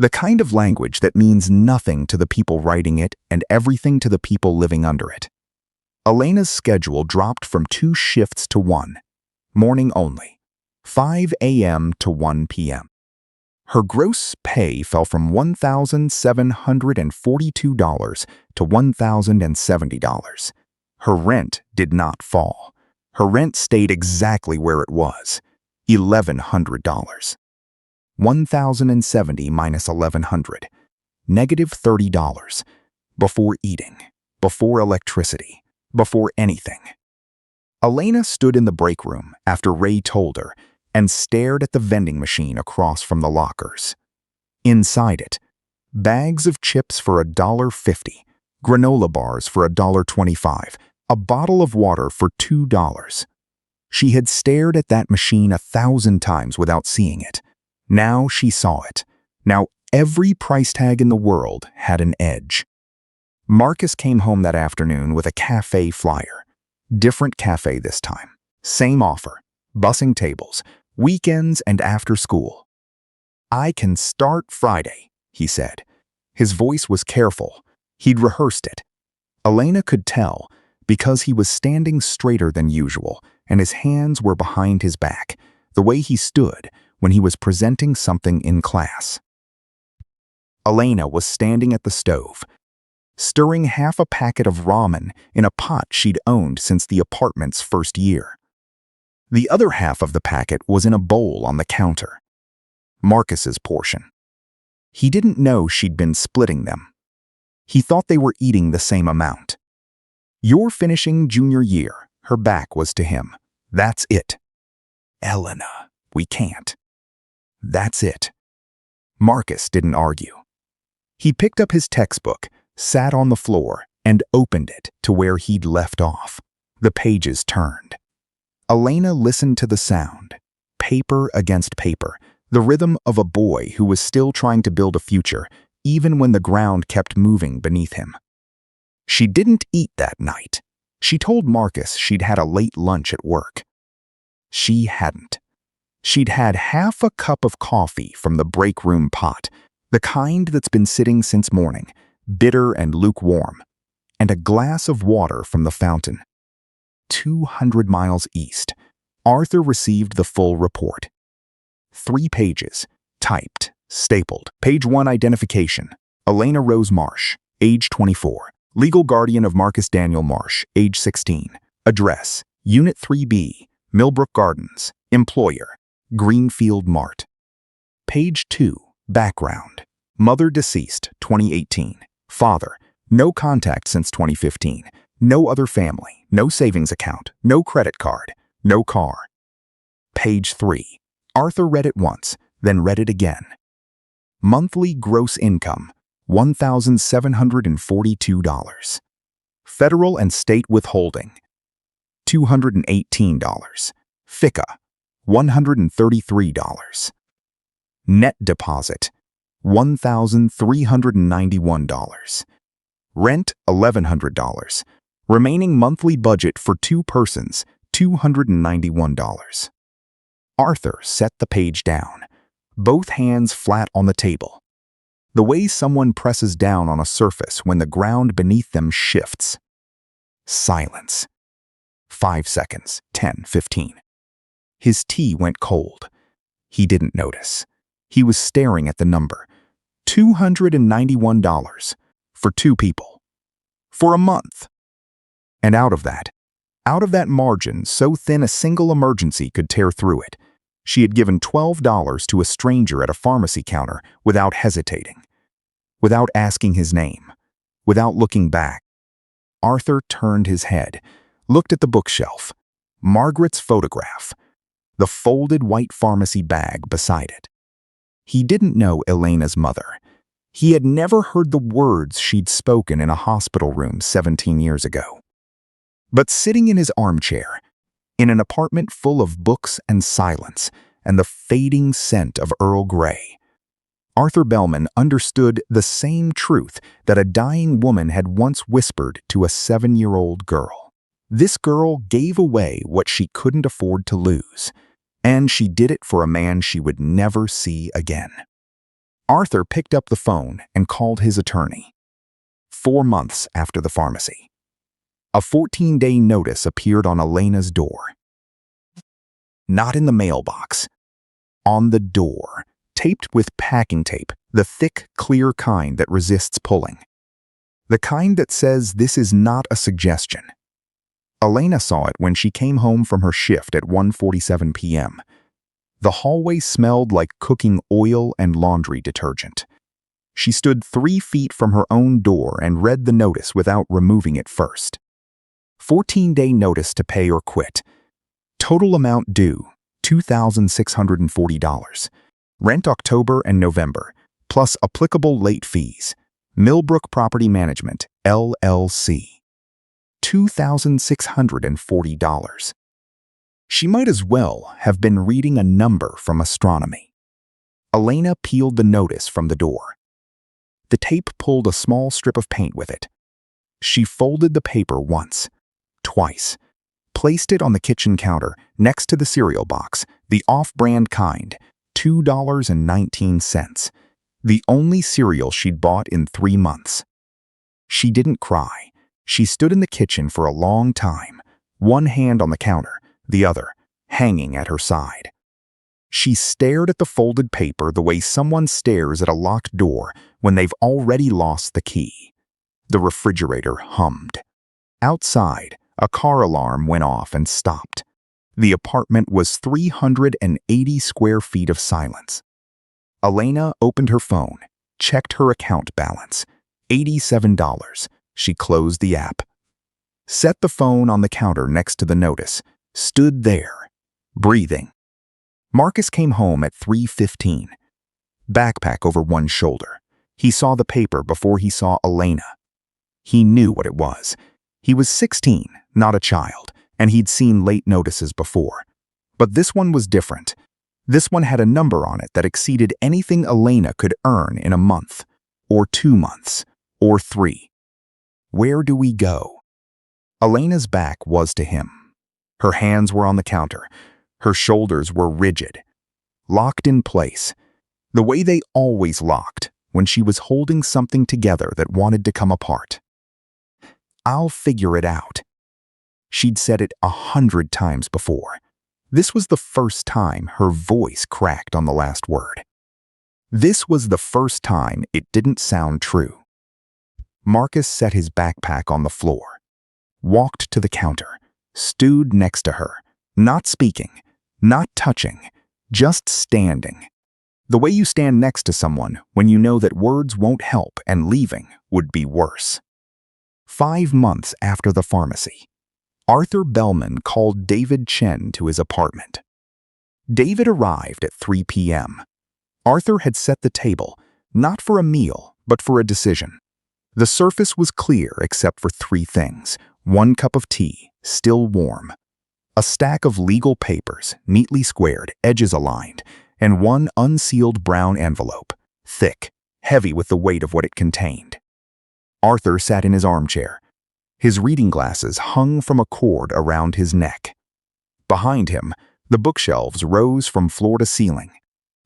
Speaker 1: The kind of language that means nothing to the people writing it and everything to the people living under it. Elena's schedule dropped from 2 shifts to 1, morning only, 5 a.m. to 1 p.m. Her gross pay fell from $1,742 to $1,070. Her rent did not fall. Her rent stayed exactly where it was, $1,100. 1,070 minus 1,100, -$30, before eating, before electricity, before anything. Elena stood in the break room after Ray told her and stared at the vending machine across from the lockers. Inside it, bags of chips for $1.50, granola bars for $1.25, a bottle of water for $2. She had stared at that machine 1,000 times without seeing it. Now she saw it. Now every price tag in the world had an edge. Marcus came home that afternoon with a cafe flyer. Different cafe this time. Same offer. Bussing tables. Weekends and after school. "I can start Friday," he said. His voice was careful. He'd rehearsed it. Elena could tell because he was standing straighter than usual and his hands were behind his back, the way he stood when he was presenting something in class. Elena was standing at the stove, stirring half a packet of ramen in a pot she'd owned since the apartment's first year. The other half of the packet was in a bowl on the counter. Marcus's portion. He didn't know she'd been splitting them. He thought they were eating the same amount. "You're finishing junior year," her back was to him. "That's it." "Elena, we can't." "That's it." Marcus didn't argue. He picked up his textbook, sat on the floor, and opened it to where he'd left off. The pages turned. Elena listened to the sound, paper against paper, the rhythm of a boy who was still trying to build a future, even when the ground kept moving beneath him. She didn't eat that night. She told Marcus she'd had a late lunch at work. She hadn't. She'd had half a cup of coffee from the break room pot, the kind that's been sitting since morning, bitter and lukewarm, and a glass of water from the fountain. 200 miles east, Arthur received the full report. 3 pages, typed, stapled. Page 1 identification. Elena Rose Marsh, age 24. Legal guardian of Marcus Daniel Marsh, age 16. Address, Unit 3B, Millbrook Gardens. Employer, Greenfield Mart. Page 2, background. Mother deceased, 2018. Father, no contact since 2015. No other family, no savings account, no credit card, no car. Page 3. Arthur read it once, then read it again. Monthly gross income, $1,742. Federal and state withholding, $218. FICA, $133. Net deposit, $1,391. Rent, $1,100. Remaining monthly budget for 2 persons, $291. Arthur set the page down, both hands flat on the table. The way someone presses down on a surface when the ground beneath them shifts. Silence. 5 seconds, 10, 15. His tea went cold. He didn't notice. He was staring at the number. $291 for 2 people. For a month. And out of that margin so thin a single emergency could tear through it, she had given $12 to a stranger at a pharmacy counter without hesitating, without asking his name, without looking back. Arthur turned his head, looked at the bookshelf, Margaret's photograph, the folded white pharmacy bag beside it. He didn't know Elena's mother. He had never heard the words she'd spoken in a hospital room 17 years ago. But sitting in his armchair, in an apartment full of books and silence and the fading scent of Earl Grey, Arthur Bellman understood the same truth that a dying woman had once whispered to a 7-year-old girl. This girl gave away what she couldn't afford to lose, and she did it for a man she would never see again. Arthur picked up the phone and called his attorney. 4 months after the pharmacy. A 14-day notice appeared on Elena's door. Not in the mailbox. On the door, taped with packing tape, the thick, clear kind that resists pulling. The kind that says this is not a suggestion. Elena saw it when she came home from her shift at 1:47 p.m. The hallway smelled like cooking oil and laundry detergent. She stood 3 feet from her own door and read the notice without removing it first. 14-day notice to pay or quit. Total amount due, $2,640. Rent October and November, plus applicable late fees. Millbrook Property Management, LLC. $2,640. She might as well have been reading a number from astronomy. Elena peeled the notice from the door. The tape pulled a small strip of paint with it. She folded the paper once, twice, placed it on the kitchen counter next to the cereal box, the off-brand kind, $2.19. The only cereal she'd bought in 3 months. She didn't cry. She stood in the kitchen for a long time, one hand on the counter, the other hanging at her side. She stared at the folded paper the way someone stares at a locked door when they've already lost the key. The refrigerator hummed. Outside, a car alarm went off and stopped. The apartment was 380 square feet of silence. Elena opened her phone, checked her account balance. $87. She closed the app. Set the phone on the counter next to the notice. Stood there, breathing. Marcus came home at 3:15. Backpack over one shoulder. He saw the paper before he saw Elena. He knew what it was. He was 16, not a child, and he'd seen late notices before. But this one was different. This one had a number on it that exceeded anything Elena could earn in a month, or 2 months, or 3. Where do we go? Elena's back was to him. Her hands were on the counter. Her shoulders were rigid, locked in place, the way they always locked when she was holding something together that wanted to come apart. I'll figure it out. She'd said it 100 times before. This was the first time her voice cracked on the last word. This was the first time it didn't sound true. Marcus set his backpack on the floor, walked to the counter, stood next to her, not speaking, not touching, just standing. The way you stand next to someone when you know that words won't help and leaving would be worse. 5 months after the pharmacy, Arthur Bellman called David Chen to his apartment. David arrived at 3 p.m. Arthur had set the table, not for a meal, but for a decision. The surface was clear except for 3 things: 1 cup of tea, still warm, a stack of legal papers, neatly squared, edges aligned, and 1 unsealed brown envelope, thick, heavy with the weight of what it contained. Arthur sat in his armchair. His reading glasses hung from a cord around his neck. Behind him, the bookshelves rose from floor to ceiling,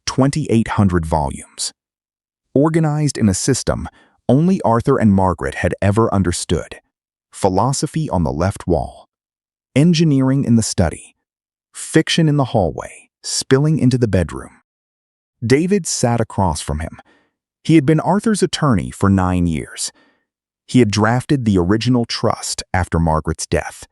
Speaker 1: 2,800 volumes. Organized in a system only Arthur and Margaret had ever understood. Philosophy on the left wall, engineering in the study, fiction in the hallway, spilling into the bedroom. David sat across from him. He had been Arthur's attorney for 9 years. He had drafted the original trust after Margaret's death.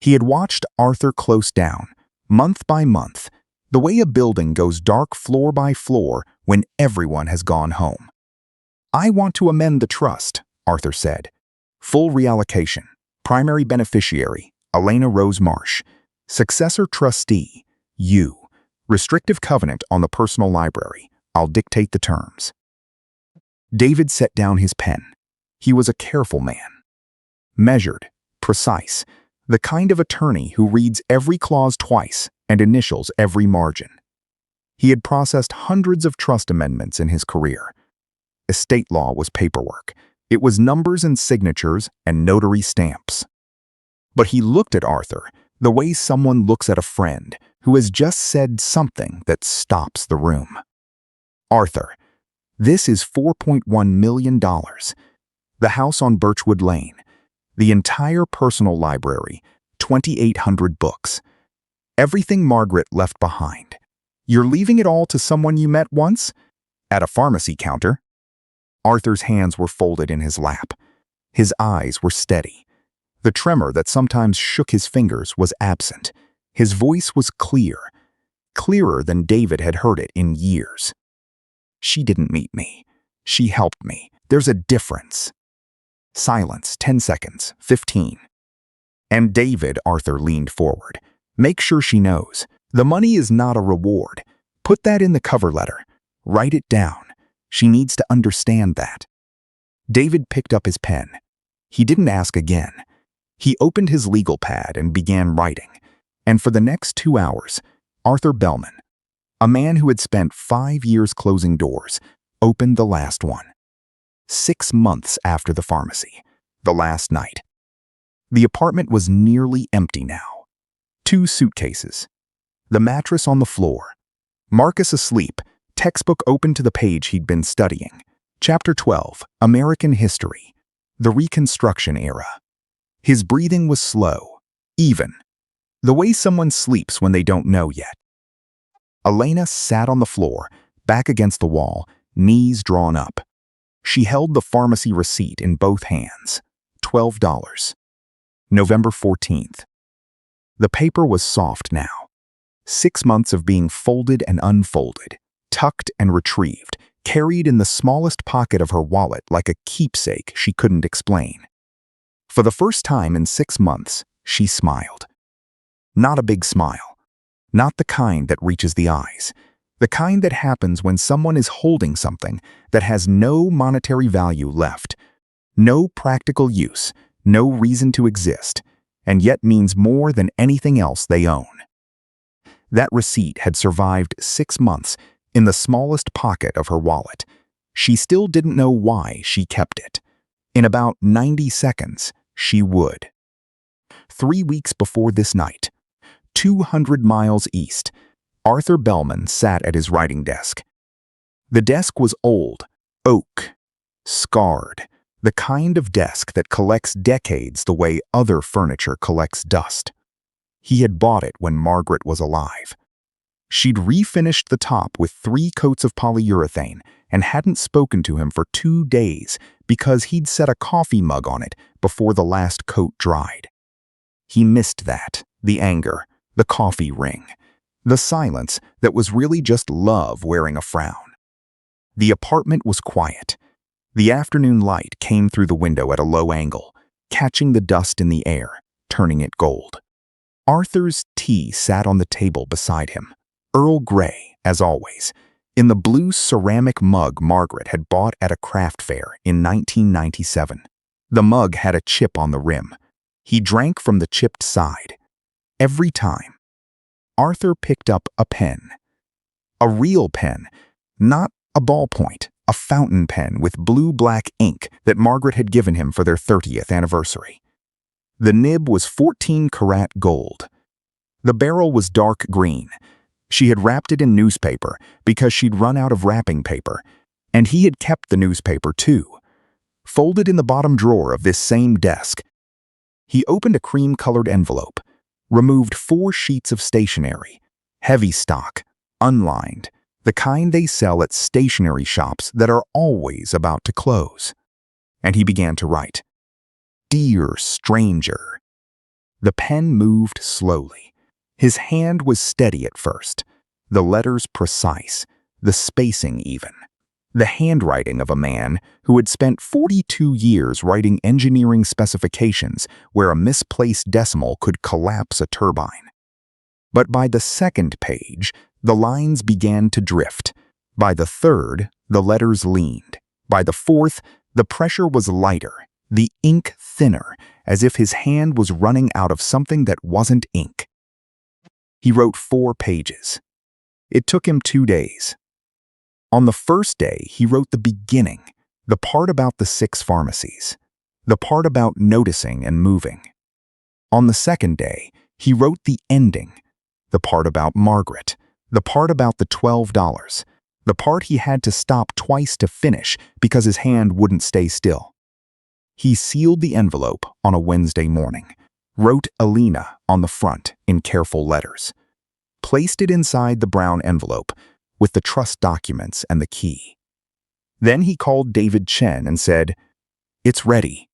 Speaker 1: He had watched Arthur close down, month by month, the way a building goes dark floor by floor when everyone has gone home. "I want to amend the trust," Arthur said. "Full reallocation. Primary beneficiary, Elena Rose Marsh. Successor trustee, you. Restrictive covenant on the personal library. I'll dictate the terms." David set down his pen. He was a careful man. Measured, precise, the kind of attorney who reads every clause twice and initials every margin. He had processed hundreds of trust amendments in his career. Estate law was paperwork. It was numbers and signatures and notary stamps. But he looked at Arthur the way someone looks at a friend who has just said something that stops the room. "Arthur, This is $4.1 million. The house on Birchwood Lane. The entire personal library, 2,800 books. Everything Margaret left behind. You're leaving it all to someone you met once? At a pharmacy counter. Arthur's hands were folded in his lap. His eyes were steady. The tremor that sometimes shook his fingers was absent. His voice was clear, clearer than David had heard it in years. She didn't meet me. She helped me. There's a difference. Silence, 10 seconds, 15. And David, Arthur leaned forward. Make sure she knows. The money is not a reward. Put that in the cover letter. Write it down. She needs to understand that. David picked up his pen. He didn't ask again. He opened his legal pad and began writing. And for the next 2 hours, Arthur Bellman, a man who had spent 5 years closing doors, opened the last one. 6 months after the pharmacy, the last night. The apartment was nearly empty now. 2 suitcases. The mattress on the floor. Marcus asleep, textbook open to the page he'd been studying. Chapter 12, American History. The Reconstruction Era. His breathing was slow, even. The way someone sleeps when they don't know yet. Elena sat on the floor, back against the wall, knees drawn up. She held the pharmacy receipt in both hands. $12. November 14th. The paper was soft now. 6 months of being folded and unfolded, tucked and retrieved, carried in the smallest pocket of her wallet like a keepsake she couldn't explain. For the first time in 6 months, she smiled. Not a big smile. Not the kind that reaches the eyes. The kind that happens when someone is holding something that has no monetary value left, no practical use, no reason to exist, and yet means more than anything else they own. That receipt had survived 6 months in the smallest pocket of her wallet. She still didn't know why she kept it. In about 90 seconds, she would. 3 weeks before this night, 200 miles east, Arthur Bellman sat at his writing desk. The desk was old, oak, scarred, the kind of desk that collects decades the way other furniture collects dust. He had bought it when Margaret was alive. She'd refinished the top with 3 coats of polyurethane and hadn't spoken to him for 2 days because he'd set a coffee mug on it before the last coat dried. He missed that, the anger, the coffee ring, the silence that was really just love wearing a frown. The apartment was quiet. The afternoon light came through the window at a low angle, catching the dust in the air, turning it gold. Arthur's tea sat on the table beside him, Earl Grey, as always, in the blue ceramic mug Margaret had bought at a craft fair in 1997. The mug had a chip on the rim. He drank from the chipped side. Every time. Arthur picked up a pen. A real pen, not a ballpoint, a fountain pen with blue-black ink that Margaret had given him for their 30th anniversary. The nib was 14-karat gold. The barrel was dark green. She had wrapped it in newspaper because she'd run out of wrapping paper, and he had kept the newspaper too, folded in the bottom drawer of this same desk. He opened a cream-colored envelope, removed 4 sheets of stationery, heavy stock, unlined, the kind they sell at stationery shops that are always about to close. And he began to write. Dear stranger. The pen moved slowly. His hand was steady at first, the letters precise, the spacing even. The handwriting of a man who had spent 42 years writing engineering specifications where a misplaced decimal could collapse a turbine. But by the 2nd page, the lines began to drift. By the 3rd, the letters leaned. By the 4th, the pressure was lighter, the ink thinner, as if his hand was running out of something that wasn't ink. He wrote 4 pages. It took him 2 days. On the first day, he wrote the beginning, the part about the 6 pharmacies, the part about noticing and moving. On the second day, he wrote the ending, the part about Margaret, the part about the $12, the part he had to stop twice to finish because his hand wouldn't stay still. He sealed the envelope on a Wednesday morning, wrote Elena on the front in careful letters, placed it inside the brown envelope with the trust documents and the key. Then he called David Chen and said, "It's ready."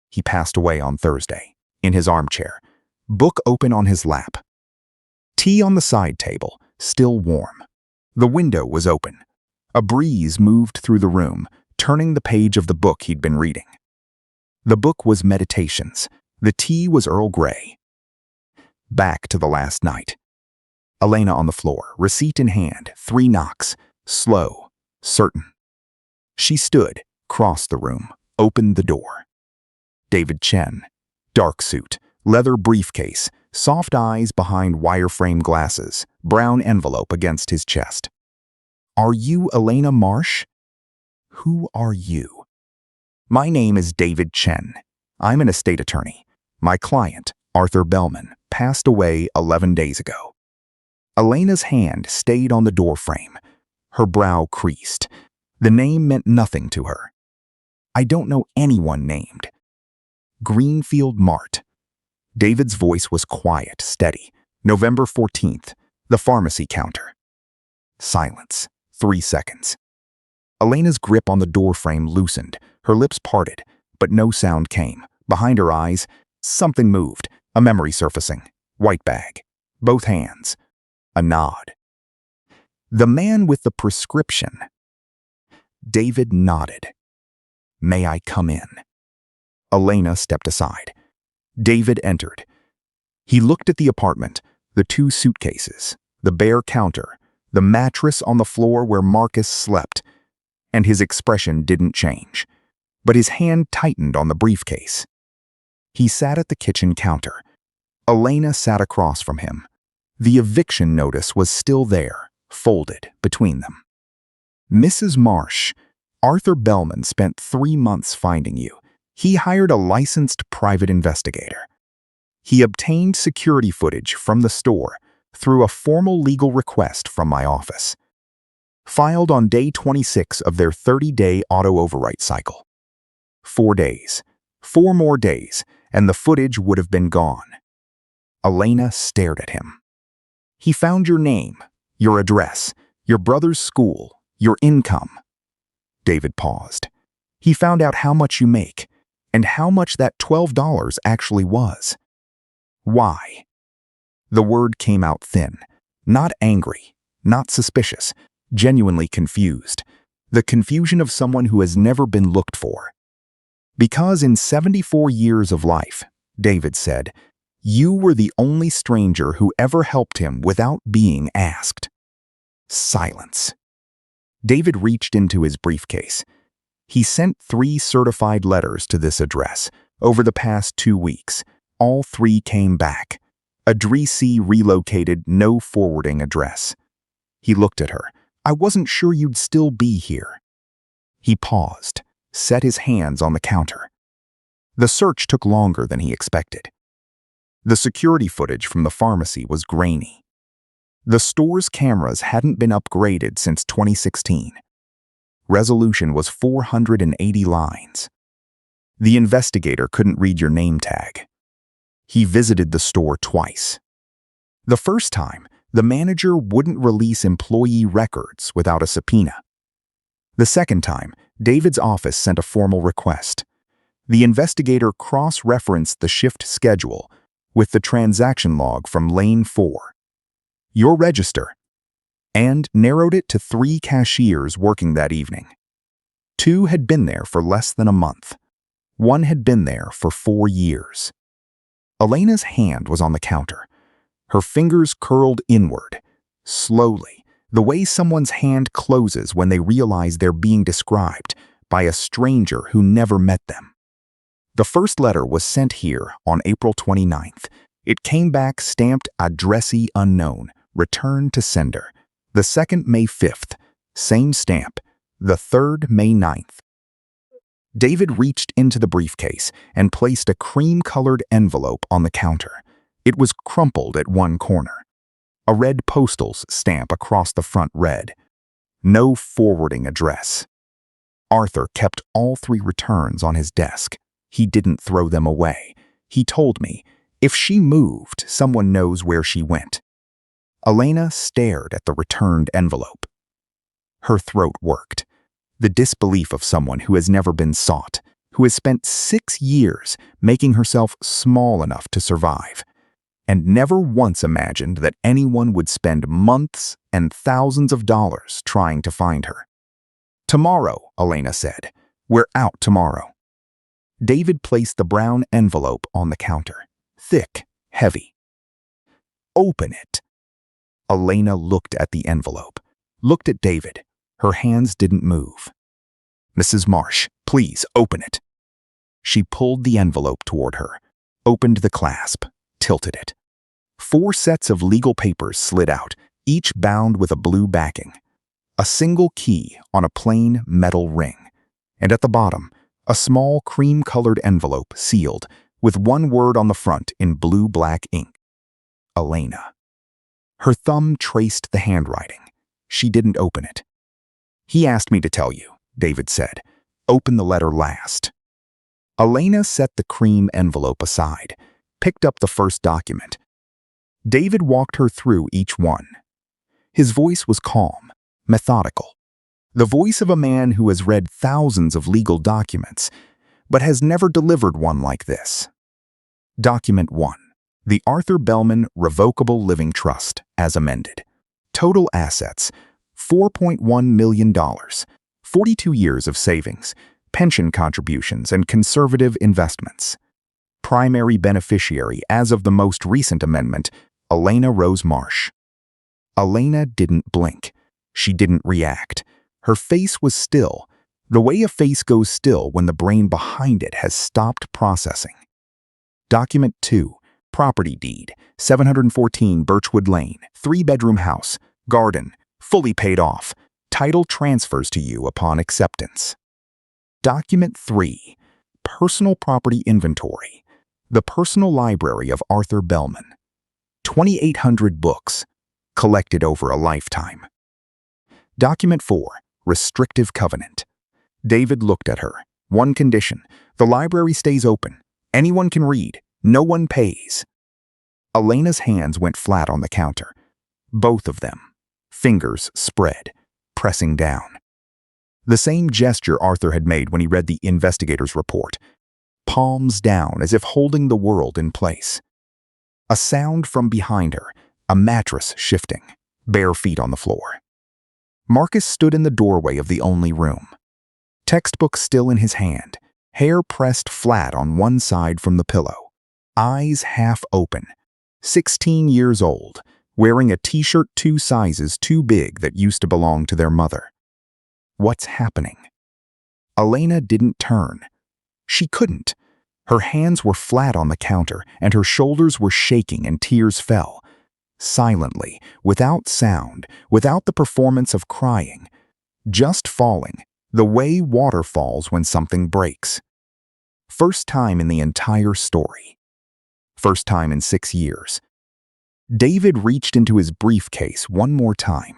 Speaker 1: He passed away on Thursday, in his armchair, book open on his lap. Tea on the side table, still warm. The window was open. A breeze moved through the room, turning the page of the book he'd been reading. The book was Meditations. The tea was Earl Grey. Back to the last night. Elena on the floor, receipt in hand, 3 knocks, slow, certain. She stood, crossed the room, opened the door. David Chen, dark suit, leather briefcase, soft eyes behind wireframe glasses, brown envelope against his chest. "Are you Elena Marsh?" "Who are you?" "My name is David Chen. I'm an estate attorney. My client, Arthur Bellman, passed away 11 days ago." Elena's hand stayed on the doorframe. Her brow creased. The name meant nothing to her. "I don't know anyone named." "Greenfield Mart." David's voice was quiet, steady. "November 14th, the pharmacy counter." Silence. 3 seconds. Elena's grip on the doorframe loosened. Her lips parted, but no sound came. Behind her eyes, something moved. A memory surfacing. White bag. Both hands. A nod. "The man with the prescription." David nodded. "May I come in?" Elena stepped aside. David entered. He looked at the apartment, the 2 suitcases, the bare counter, the mattress on the floor where Marcus slept, and his expression didn't change. But his hand tightened on the briefcase. He sat at the kitchen counter. Elena sat across from him. The eviction notice was still there, folded between them. "Mrs. Marsh, Arthur Bellman spent 3 months finding you. He hired a licensed private investigator. He obtained security footage from the store through a formal legal request from my office. Filed on day 26 of their 30-day auto-overwrite cycle. 4 days. 4 more days, and the footage would have been gone." Elena stared at him. "He found your name, your address, your brother's school, your income." David paused. "He found out how much you make, and how much that $12 actually was." "Why?" The word came out thin. Not angry, not suspicious, genuinely confused. The confusion of someone who has never been looked for. "Because in 74 years of life," David said, "you were the only stranger who ever helped him without being asked." Silence. David reached into his briefcase. He sent 3 certified letters to this address over the past 2 weeks. All 3 came back. Addressee relocated, no forwarding address. He looked at her. "I wasn't sure you'd still be here." He paused, set his hands on the counter. The search took longer than he expected. The security footage from the pharmacy was grainy. The store's cameras hadn't been upgraded since 2016. Resolution was 480 lines. The investigator couldn't read your name tag. He visited the store twice. The first time, the manager wouldn't release employee records without a subpoena. The second time, David's office sent a formal request. The investigator cross-referenced the shift schedule with the transaction log from Lane 4. "Your register," and narrowed it to 3 cashiers working that evening. 2 had been there for less than a month. 1 had been there for 4 years. Elena's hand was on the counter. Her fingers curled inward, slowly, the way someone's hand closes when they realize they're being described by a stranger who never met them. The first letter was sent here on April 29th. It came back stamped addressee unknown, return to sender. The second, May 5th, same stamp. The third, May 9th. David reached into the briefcase and placed a cream-colored envelope on the counter. It was crumpled at one corner. A red postal stamp across the front read, No forwarding address. Arthur kept all 3 returns on his desk. He didn't throw them away. He told me, if she moved, someone knows where she went. Elena stared at the returned envelope. Her throat worked. The disbelief of someone who has never been sought, who has spent 6 years making herself small enough to survive, and never once imagined that anyone would spend months and thousands of dollars trying to find her. "Tomorrow," Elena said. "We're out tomorrow." David placed the brown envelope on the counter. Thick, heavy. "Open it." Elena looked at the envelope, looked at David. Her hands didn't move. "Mrs. Marsh, please open it." She pulled the envelope toward her, opened the clasp, tilted it. 4 sets of legal papers slid out, each bound with a blue backing. A single key on a plain metal ring. And at the bottom, a small cream-colored envelope sealed, with 1 word on the front in blue-black ink. Elena. Her thumb traced the handwriting. She didn't open it. "He asked me to tell you," David said. "Open the letter last." Elena set the cream envelope aside, picked up the first document. David walked her through each one. His voice was calm, methodical. The voice of a man who has read thousands of legal documents, but has never delivered one like this. Document 1. The Arthur Bellman Revocable Living Trust, as amended. Total assets, $4.1 million, 42 years of savings, pension contributions, and conservative investments. Primary beneficiary as of the most recent amendment, Elena Rose Marsh. Elena didn't blink. She didn't react. Her face was still, the way a face goes still when the brain behind it has stopped processing. Document 2. Property deed, 714 Birchwood Lane, 3-bedroom house, garden, fully paid off. Title transfers to you upon acceptance. Document 3. Personal property inventory, the personal library of Arthur Bellman. 2,800 books, collected over a lifetime. Document 4. Restrictive covenant. David looked at her. 1 condition, the library stays open. Anyone can read. No one pays. Elena's hands went flat on the counter. Both of them. Fingers spread, pressing down. The same gesture Arthur had made when he read the investigator's report. Palms down as if holding the world in place. A sound from behind her, a mattress shifting, bare feet on the floor. Marcus stood in the doorway of the only room. Textbook still in his hand, hair pressed flat on one side from the pillow. Eyes half open. 16 years old, wearing a t-shirt 2 sizes too big that used to belong to their mother. What's happening? Elena didn't turn. She couldn't. Her hands were flat on the counter, and her shoulders were shaking and tears fell. Silently, without sound, without the performance of crying. Just falling, the way water falls when something breaks. First time in the entire story. First time in 6 years. David reached into his briefcase one more time.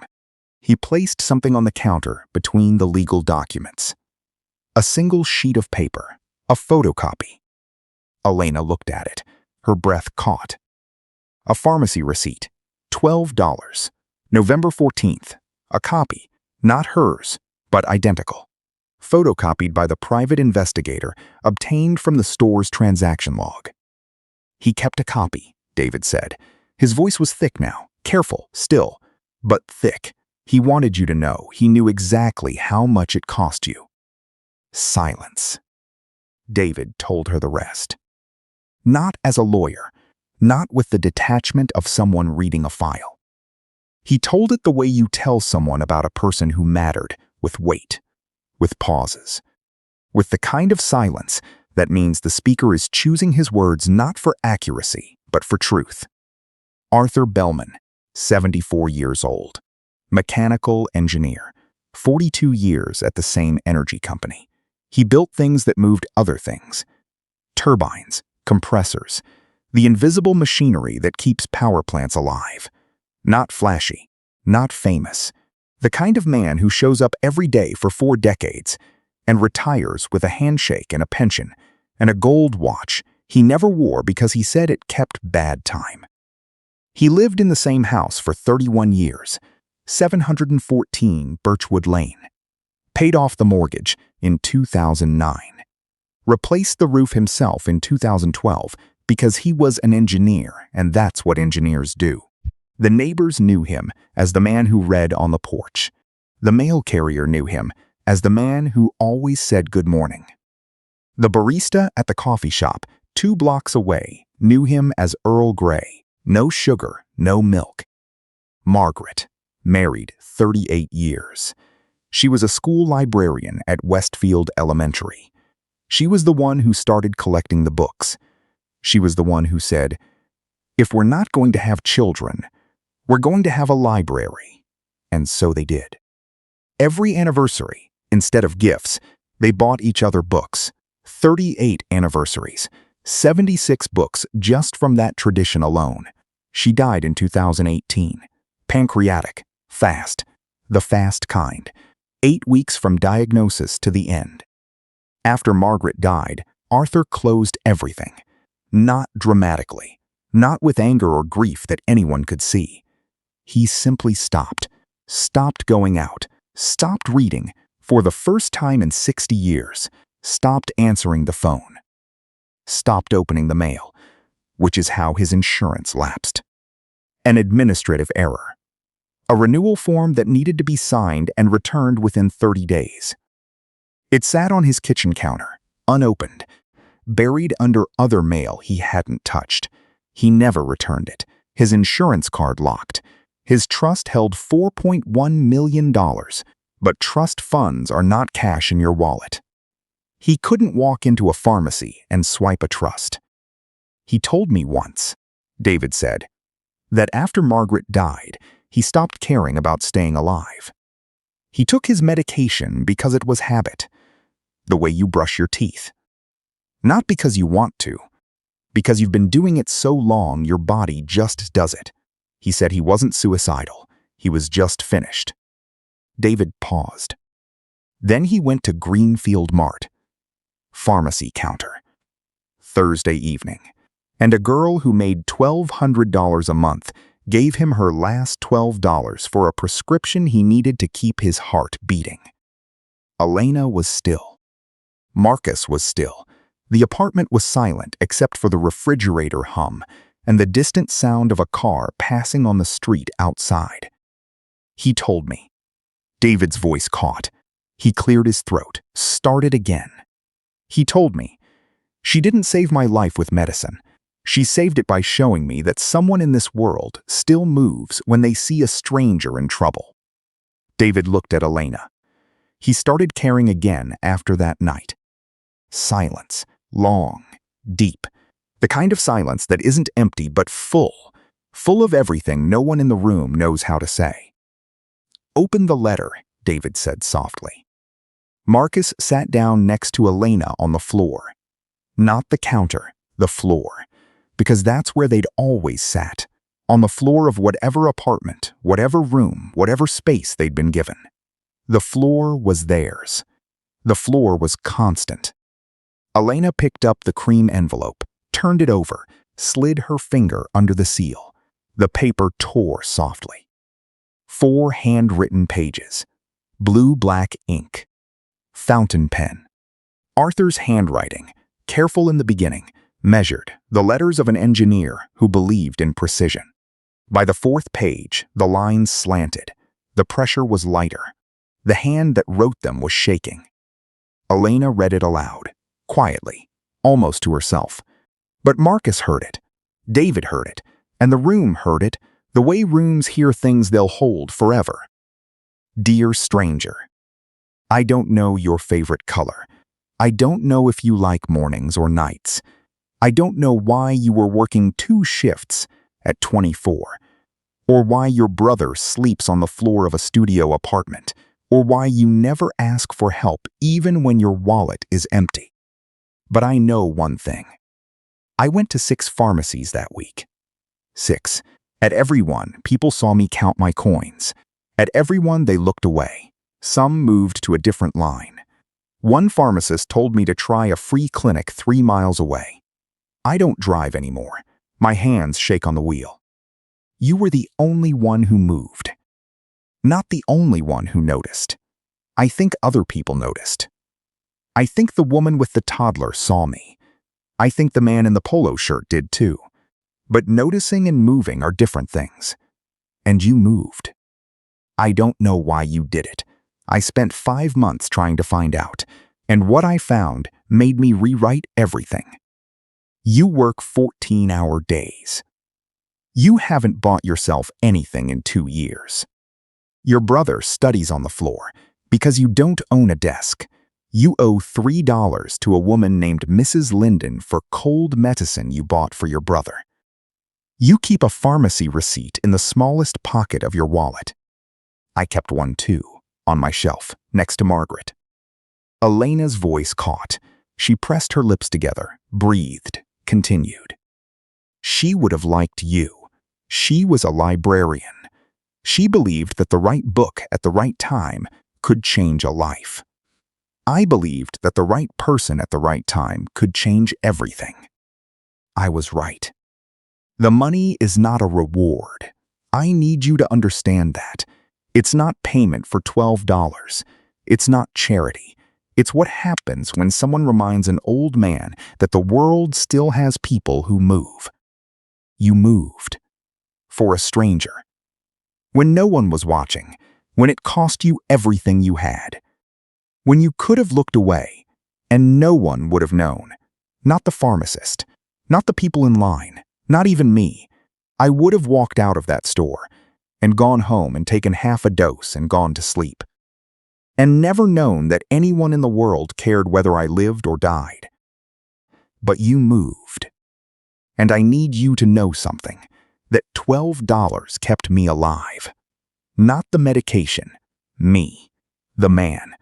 Speaker 1: He placed something on the counter between the legal documents. A single sheet of paper, a photocopy. Elena looked at it, her breath caught. A pharmacy receipt, $12, November 14th, a copy, not hers, but identical. Photocopied by the private investigator, obtained from the store's transaction log. He kept a copy, David said. His voice was thick now, careful, still, but thick. He wanted you to know he knew exactly how much it cost you. Silence. David told her the rest. Not as a lawyer, not with the detachment of someone reading a file. He told it the way you tell someone about a person who mattered, with weight, with pauses, with the kind of silence that means the speaker is choosing his words not for accuracy, but for truth. Arthur Bellman, 74 years old, mechanical engineer, 42 years at the same energy company. He built things that moved other things. Turbines, compressors, the invisible machinery that keeps power plants alive. Not flashy, not famous. The kind of man who shows up every day for 4 decades and retires with a handshake and a pension and a gold watch he never wore because he said it kept bad time. He lived in the same house for 31 years, 714 Birchwood Lane. Paid off the mortgage in 2009. Replaced the roof himself in 2012 because he was an engineer, and that's what engineers do. The neighbors knew him as the man who read on the porch. The mail carrier knew him as the man who always said good morning. The barista at the coffee shop 2 blocks away knew him as Earl Grey, no sugar, no milk. Margaret, married 38 years. She was a school librarian at Westfield Elementary. She was the one who started collecting the books. She was the one who said, "If we're not going to have children, we're going to have a library." And so they did. Every anniversary, instead of gifts, they bought each other books. 38 anniversaries, 76 books just from that tradition alone. She died in 2018. Pancreatic, fast, the fast kind. 8 weeks from diagnosis to the end. After Margaret died, Arthur closed everything. Not dramatically, not with anger or grief that anyone could see. He simply stopped going out, stopped reading for the first time in 60 years, stopped answering the phone, stopped opening the mail, which is how his insurance lapsed. An administrative error. A renewal form that needed to be signed and returned within 30 days. It sat on his kitchen counter, unopened, buried under other mail he hadn't touched. He never returned it. His insurance card locked. His trust held $4.1 million, but trust funds are not cash in your wallet. He couldn't walk into a pharmacy and swipe a trust. He told me once, David said, that after Margaret died, he stopped caring about staying alive. He took his medication because it was habit, the way you brush your teeth. Not because you want to, because you've been doing it so long your body just does it. He said he wasn't suicidal, he was just finished. David paused. Then he went to Greenfield Mart. Pharmacy counter. Thursday evening. And a girl who made $1,200 a month gave him her last $12 for a prescription he needed to keep his heart beating. Elena was still. Marcus was still. The apartment was silent except for the refrigerator hum and the distant sound of a car passing on the street outside. He told me. David's voice caught. He cleared his throat, started again. He told me, "She didn't save my life with medicine. She saved it by showing me that someone in this world still moves when they see a stranger in trouble." David looked at Elena. He started caring again after that night. Silence, long, deep. The kind of silence that isn't empty but full of everything no one in the room knows how to say. "Open the letter," David said softly. Marcus sat down next to Elena on the floor. Not the counter, the floor. Because that's where they'd always sat. On the floor of whatever apartment, whatever room, whatever space they'd been given. The floor was theirs. The floor was constant. Elena picked up the cream envelope, turned it over, slid her finger under the seal. The paper tore softly. 4 handwritten pages. Blue-black ink. Fountain pen. Arthur's handwriting, careful in the beginning, measured, the letters of an engineer who believed in precision. By the 4th page, the lines slanted. The pressure was lighter. The hand that wrote them was shaking. Elena read it aloud, quietly, almost to herself. But Marcus heard it. David heard it. And the room heard it, the way rooms hear things they'll hold forever. Dear stranger, I don't know your favorite color. I don't know if you like mornings or nights. I don't know why you were working 2 shifts at 24, or why your brother sleeps on the floor of a studio apartment, or why you never ask for help even when your wallet is empty. But I know one thing. I went to 6 pharmacies that week. 6. At every one, people saw me count my coins. At everyone, they looked away. Some moved to a different line. One pharmacist told me to try a free clinic 3 miles away. I don't drive anymore. My hands shake on the wheel. You were the only one who moved. Not the only one who noticed. I think other people noticed. I think the woman with the toddler saw me. I think the man in the polo shirt did too. But noticing and moving are different things. And you moved. I don't know why you did it. I spent 5 months trying to find out, and what I found made me rewrite everything. You work 14-hour days. You haven't bought yourself anything in 2 years. Your brother studies on the floor because you don't own a desk. You owe $3 to a woman named Mrs. Linden for cold medicine you bought for your brother. You keep a pharmacy receipt in the smallest pocket of your wallet. I kept one too, on my shelf, next to Margaret. Elena's voice caught. She pressed her lips together, breathed, continued. She would have liked you. She was a librarian. She believed that the right book at the right time could change a life. I believed that the right person at the right time could change everything. I was right. The money is not a reward. I need you to understand that. It's not payment for $12. It's not charity. It's what happens when someone reminds an old man that the world still has people who move. You moved. For a stranger. When no one was watching. When it cost you everything you had. When you could have looked away, and no one would have known. Not the pharmacist. Not the people in line. Not even me. I would have walked out of that store and gone home and taken half a dose and gone to sleep. And never known that anyone in the world cared whether I lived or died. But you moved. And I need you to know something, that $12 kept me alive. Not the medication, me, the man,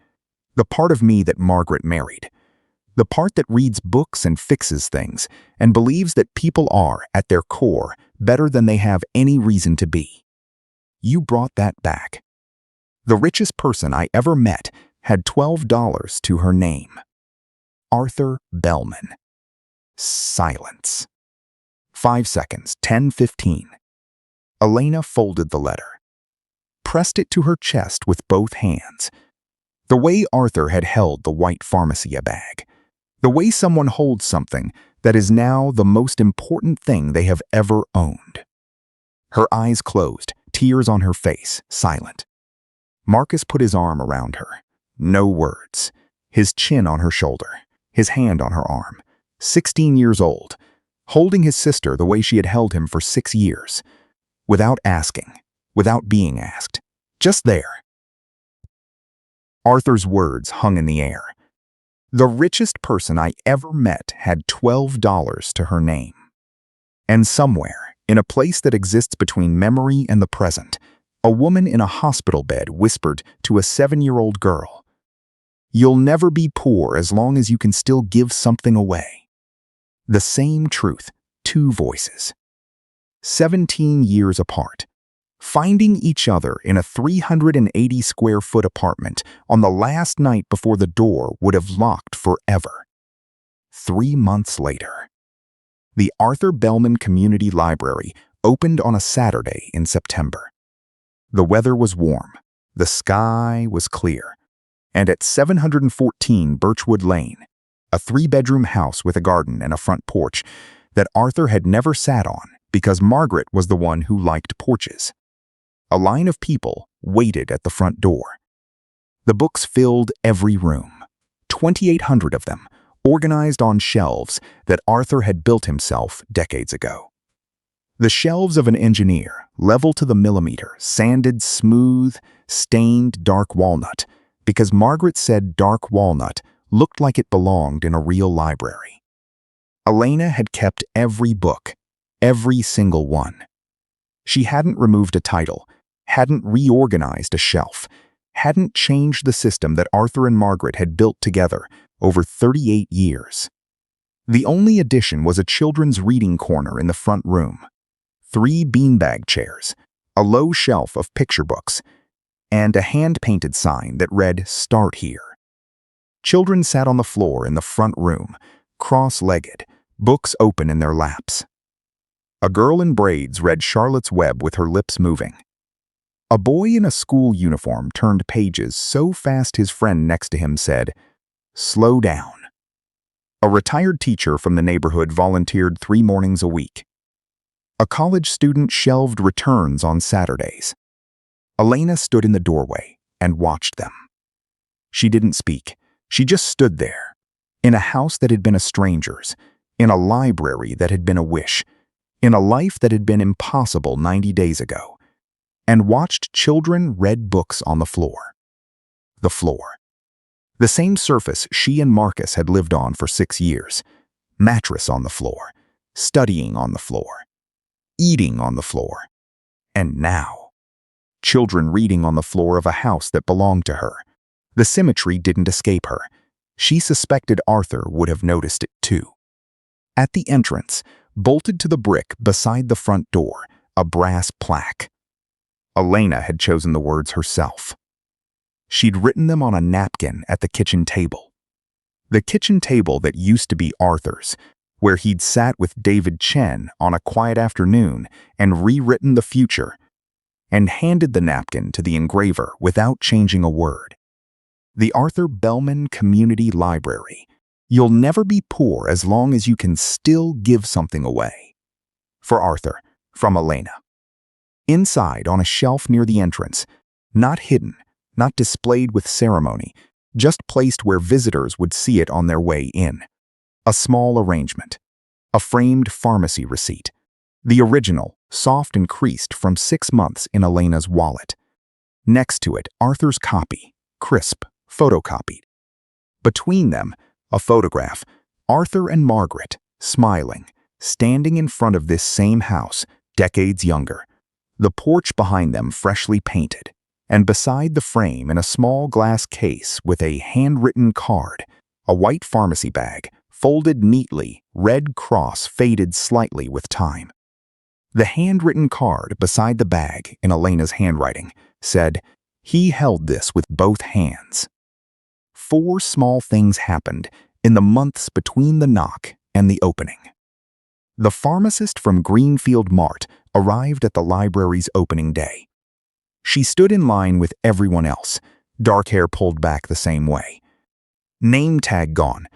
Speaker 1: the part of me that Margaret married. The part that reads books and fixes things and believes that people are, at their core, better than they have any reason to be. You brought that back. The richest person I ever met had $12 to her name. Arthur Bellman. Silence. 5 seconds, 10, 15. Elena folded the letter. Pressed it to her chest with both hands. The way Arthur had held the white pharmacia bag. The way someone holds something that is now the most important thing they have ever owned. Her eyes closed, tears on her face, silent. Marcus put his arm around her. No words. His chin on her shoulder, his hand on her arm. 16 years old, holding his sister the way she had held him for 6 years. Without asking, without being asked. Just there. Arthur's words hung in the air. The richest person I ever met had $12 to her name. And somewhere, in a place that exists between memory and the present, a woman in a hospital bed whispered to a 7-year-old girl, "You'll never be poor as long as you can still give something away." The same truth, 2 voices. 17 years apart. Finding each other in a 380-square-foot apartment on the last night before the door would have locked forever. 3 months later. The Arthur Bellman Community Library opened on a Saturday in September. The weather was warm, the sky was clear, and at 714 Birchwood Lane, a 3-bedroom house with a garden and a front porch that Arthur had never sat on because Margaret was the one who liked porches. A line of people waited at the front door. The books filled every room, 2,800 of them, organized on shelves that Arthur had built himself decades ago. The shelves of an engineer, level to the millimeter, sanded smooth, stained dark walnut, because Margaret said dark walnut looked like it belonged in a real library. Elena had kept every book, every single one. She hadn't removed a title, hadn't reorganized a shelf, hadn't changed the system that Arthur and Margaret had built together over 38 years. The only addition was a children's reading corner in the front room, 3 beanbag chairs, a low shelf of picture books, and a hand-painted sign that read, "Start Here." Children sat on the floor in the front room, cross-legged, books open in their laps. A girl in braids read Charlotte's Web with her lips moving. A boy in a school uniform turned pages so fast his friend next to him said, "Slow down." A retired teacher from the neighborhood volunteered 3 mornings a week. A college student shelved returns on Saturdays. Elena stood in the doorway and watched them. She didn't speak. She just stood there, in a house that had been a stranger's, in a library that had been a wish, in a life that had been impossible 90 days ago, and watched children read books on the floor. The floor. The same surface she and Marcus had lived on for 6 years. Mattress on the floor, studying on the floor, eating on the floor. And now, children reading on the floor of a house that belonged to her. The symmetry didn't escape her. She suspected Arthur would have noticed it too. At the entrance, bolted to the brick beside the front door, a brass plaque. Elena had chosen the words herself. She'd written them on a napkin at the kitchen table. The kitchen table that used to be Arthur's, where he'd sat with David Chen on a quiet afternoon and rewritten the future, and handed the napkin to the engraver without changing a word. The Arthur Bellman Community Library. You'll never be poor as long as you can still give something away. For Arthur, from Elena. Inside, on a shelf near the entrance, not hidden, not displayed with ceremony, just placed where visitors would see it on their way in. A small arrangement. A framed pharmacy receipt. The original, soft and creased from 6 months in Elena's wallet. Next to it, Arthur's copy, crisp, photocopied. Between them, a photograph, Arthur and Margaret, smiling, standing in front of this same house, decades younger. The porch behind them freshly painted, and beside the frame in a small glass case with a handwritten card, a white pharmacy bag, folded neatly, red cross faded slightly with time. The handwritten card beside the bag in Elena's handwriting said, "He held this with both hands." 4 small things happened in the months between the knock and the opening. The pharmacist from Greenfield Mart arrived at the library's opening day. She stood in line with everyone else, dark hair pulled back the same way. Name tag gone.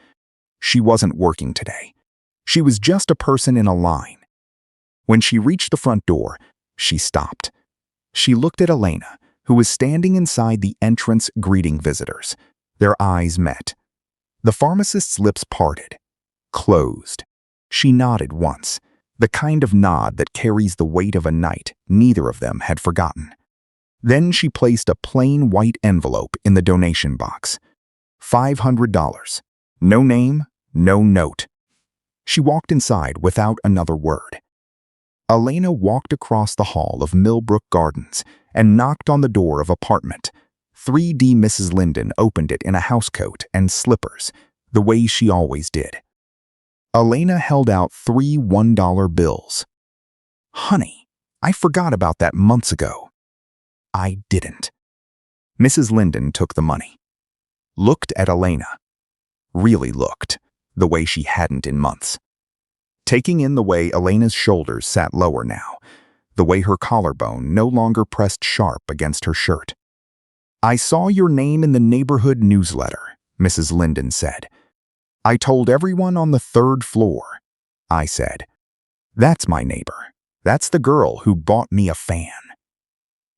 Speaker 1: She wasn't working today. She was just a person in a line. When she reached the front door, she stopped. She looked at Elena, who was standing inside the entrance greeting visitors. Their eyes met. The pharmacist's lips parted, closed. She nodded once, the kind of nod that carries the weight of a night neither of them had forgotten. Then she placed a plain white envelope in the donation box. $500. No name, no note. She walked inside without another word. Elena walked across the hall of Millbrook Gardens and knocked on the door of apartment. 3D Mrs. Linden opened it in a housecoat and slippers, the way she always did. Elena held out 3 $1 bills. "Honey, I forgot about that months ago." "I didn't." Mrs. Linden took the money. Looked at Elena. Really looked, the way she hadn't in months. Taking in the way Elena's shoulders sat lower now, the way her collarbone no longer pressed sharp against her shirt. "I saw your name in the neighborhood newsletter," Mrs. Linden said. "I told everyone on the 3rd floor." I said, "That's my neighbor. That's the girl who bought me a fan."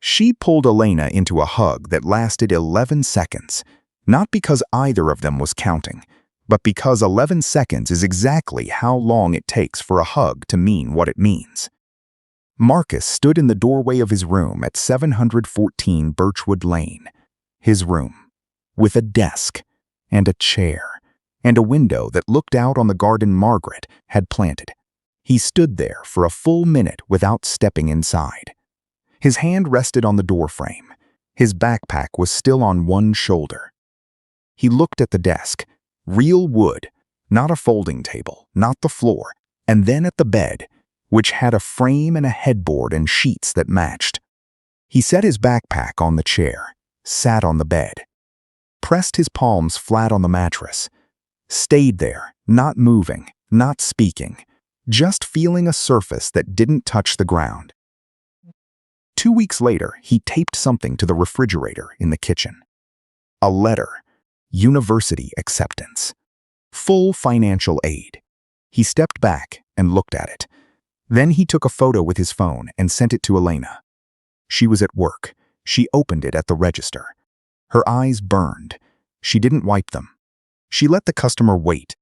Speaker 1: She pulled Elena into a hug that lasted 11 seconds, not because either of them was counting, but because 11 seconds is exactly how long it takes for a hug to mean what it means. Marcus stood in the doorway of his room at 714 Birchwood Lane. His room, with a desk and a chair and a window that looked out on the garden Margaret had planted. He stood there for a full minute without stepping inside. His hand rested on the doorframe. His backpack was still on one shoulder. He looked at the desk, real wood, not a folding table, not the floor, and then at the bed, which had a frame and a headboard and sheets that matched. He set his backpack on the chair, sat on the bed, pressed his palms flat on the mattress, stayed there, not moving, not speaking, just feeling a surface that didn't touch the ground. 2 weeks later, he taped something to the refrigerator in the kitchen. A letter, university acceptance, full financial aid. He stepped back and looked at it. Then he took a photo with his phone and sent it to Elena. She was at work. She opened it at the register. Her eyes burned. She didn't wipe them. She let the customer wait.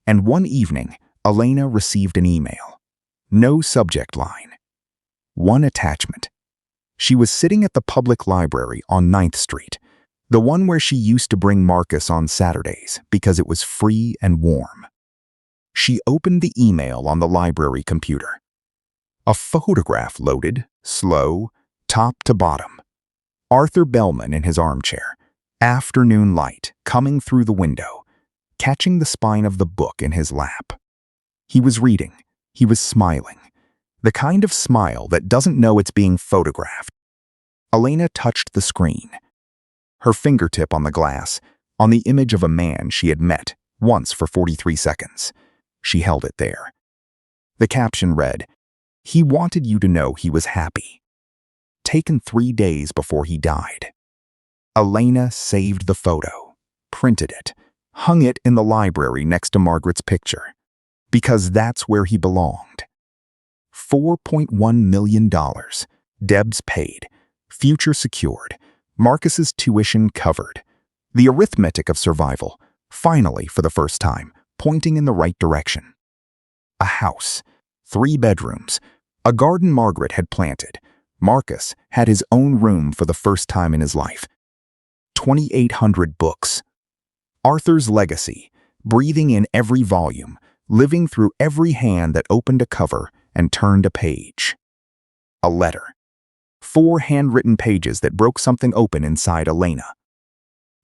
Speaker 1: And one evening, Elena received an email. No subject line. One attachment. She was sitting at the public library on 9th Street, the one where she used to bring Marcus on Saturdays because it was free and warm. She opened the email on the library computer. A photograph loaded, slow, top to bottom. Arthur Bellman in his armchair, afternoon light coming through the window, catching the spine of the book in his lap. He was reading. He was smiling. The kind of smile that doesn't know it's being photographed. Elena touched the screen. Her fingertip on the glass, on the image of a man she had met once for 43 seconds. She held it there. The caption read, "He wanted you to know he was happy." Taken 3 days before he died. Elena saved the photo, printed it, hung it in the library next to Margaret's picture, because that's where he belonged. $4.1 million, debts paid, future secured, Marcus's tuition covered. The arithmetic of survival, finally for the first time, pointing in the right direction. A house, 3 bedrooms, a garden Margaret had planted. Marcus had his own room for the first time in his life. 2,800 books. Arthur's legacy, breathing in every volume, living through every hand that opened a cover and turned a page. A letter. 4 handwritten pages that broke something open inside Elena.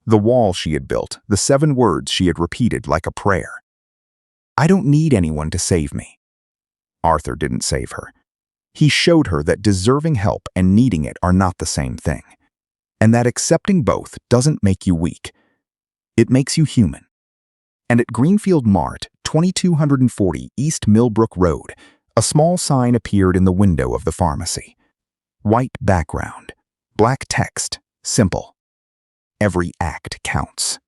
Speaker 1: The wall she had built, the 7 words she had repeated like a prayer. I don't need anyone to save me. Arthur didn't save her. He showed her that deserving help and needing it are not the same thing, and that accepting both doesn't make you weak. It makes you human. And at Greenfield Mart, 2240 East Millbrook Road, a small sign appeared in the window of the pharmacy. White background, black text, simple. Every act counts.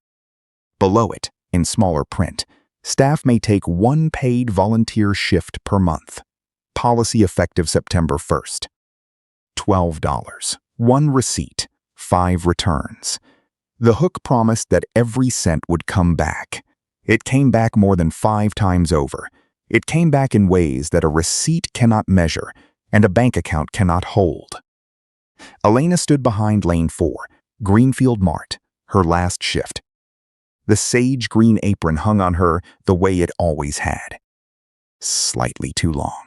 Speaker 1: Below it, in smaller print, staff may take 1 paid volunteer shift per month. Policy effective September 1st. $12. 1 receipt, 5 returns. The hook promised that every cent would come back. It came back more than 5 times over. It came back in ways that a receipt cannot measure and a bank account cannot hold. Elena stood behind lane 4, Greenfield Mart, her last shift. The sage green apron hung on her the way it always had. Slightly too long.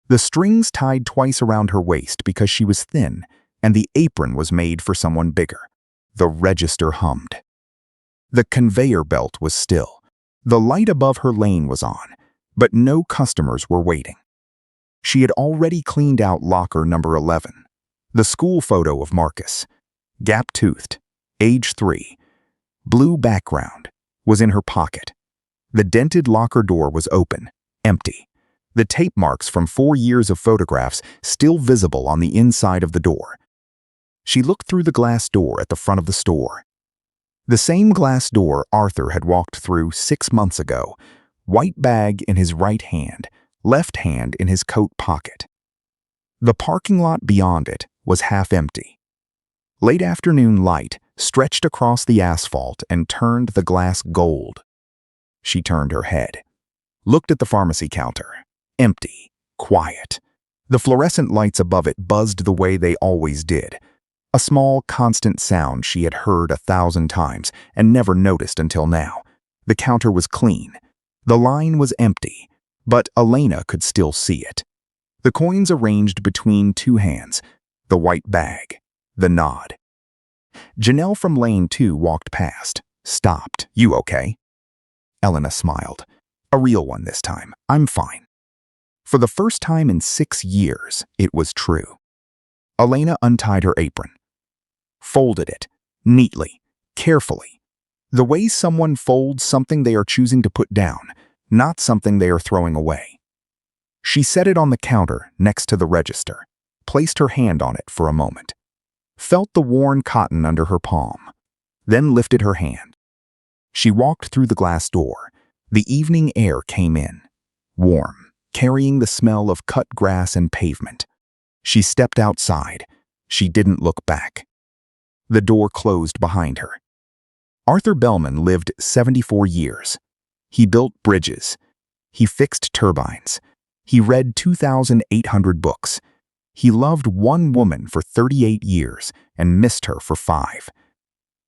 Speaker 1: The strings tied twice around her waist because she was thin, and the apron was made for someone bigger. The register hummed. The conveyor belt was still. The light above her lane was on, but no customers were waiting. She had already cleaned out locker number 11. The school photo of Marcus, gap-toothed, age 3, blue background, was in her pocket. The dented locker door was open, empty. The tape marks from 4 years of photographs still visible on the inside of the door. She looked through the glass door at the front of the store. The same glass door Arthur had walked through 6 months ago, white bag in his right hand, left hand in his coat pocket. The parking lot beyond it was half empty. Late afternoon light stretched across the asphalt and turned the glass gold. She turned her head, looked at the pharmacy counter. Empty, quiet. The fluorescent lights above it buzzed the way they always did. A small, constant sound she had heard 1,000 times and never noticed until now. The counter was clean. The line was empty, but Elena could still see it. The coins arranged between 2 hands, the white bag, the nod. Janelle from lane 2 walked past, stopped. You okay? Elena smiled. A real one this time. I'm fine. For the first time in 6 years, it was true. Elena untied her apron, folded it, neatly, carefully, the way someone folds something they are choosing to put down, not something they are throwing away. She set it on the counter next to the register, placed her hand on it for a moment, felt the worn cotton under her palm, then lifted her hand. She walked through the glass door. The evening air came in, warm, carrying the smell of cut grass and pavement. She stepped outside. She didn't look back. The door closed behind her. Arthur Bellman lived 74 years. He built bridges. He fixed turbines. He read 2,800 books. He loved one woman for 38 years and missed her for 5.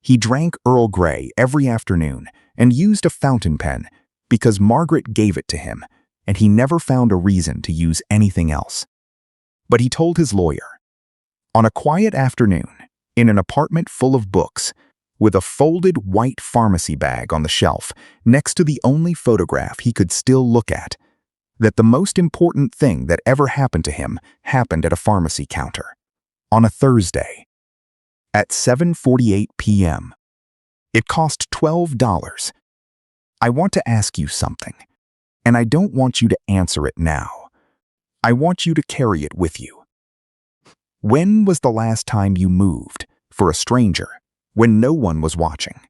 Speaker 1: He drank Earl Grey every afternoon and used a fountain pen because Margaret gave it to him, and he never found a reason to use anything else. But he told his lawyer. On a quiet afternoon, in an apartment full of books, with a folded white pharmacy bag on the shelf next to the only photograph he could still look at, that the most important thing that ever happened to him happened at a pharmacy counter, on a Thursday, at 7:48 p.m. It cost $12. I want to ask you something, and I don't want you to answer it now. I want you to carry it with you. When was the last time you moved for a stranger when no one was watching?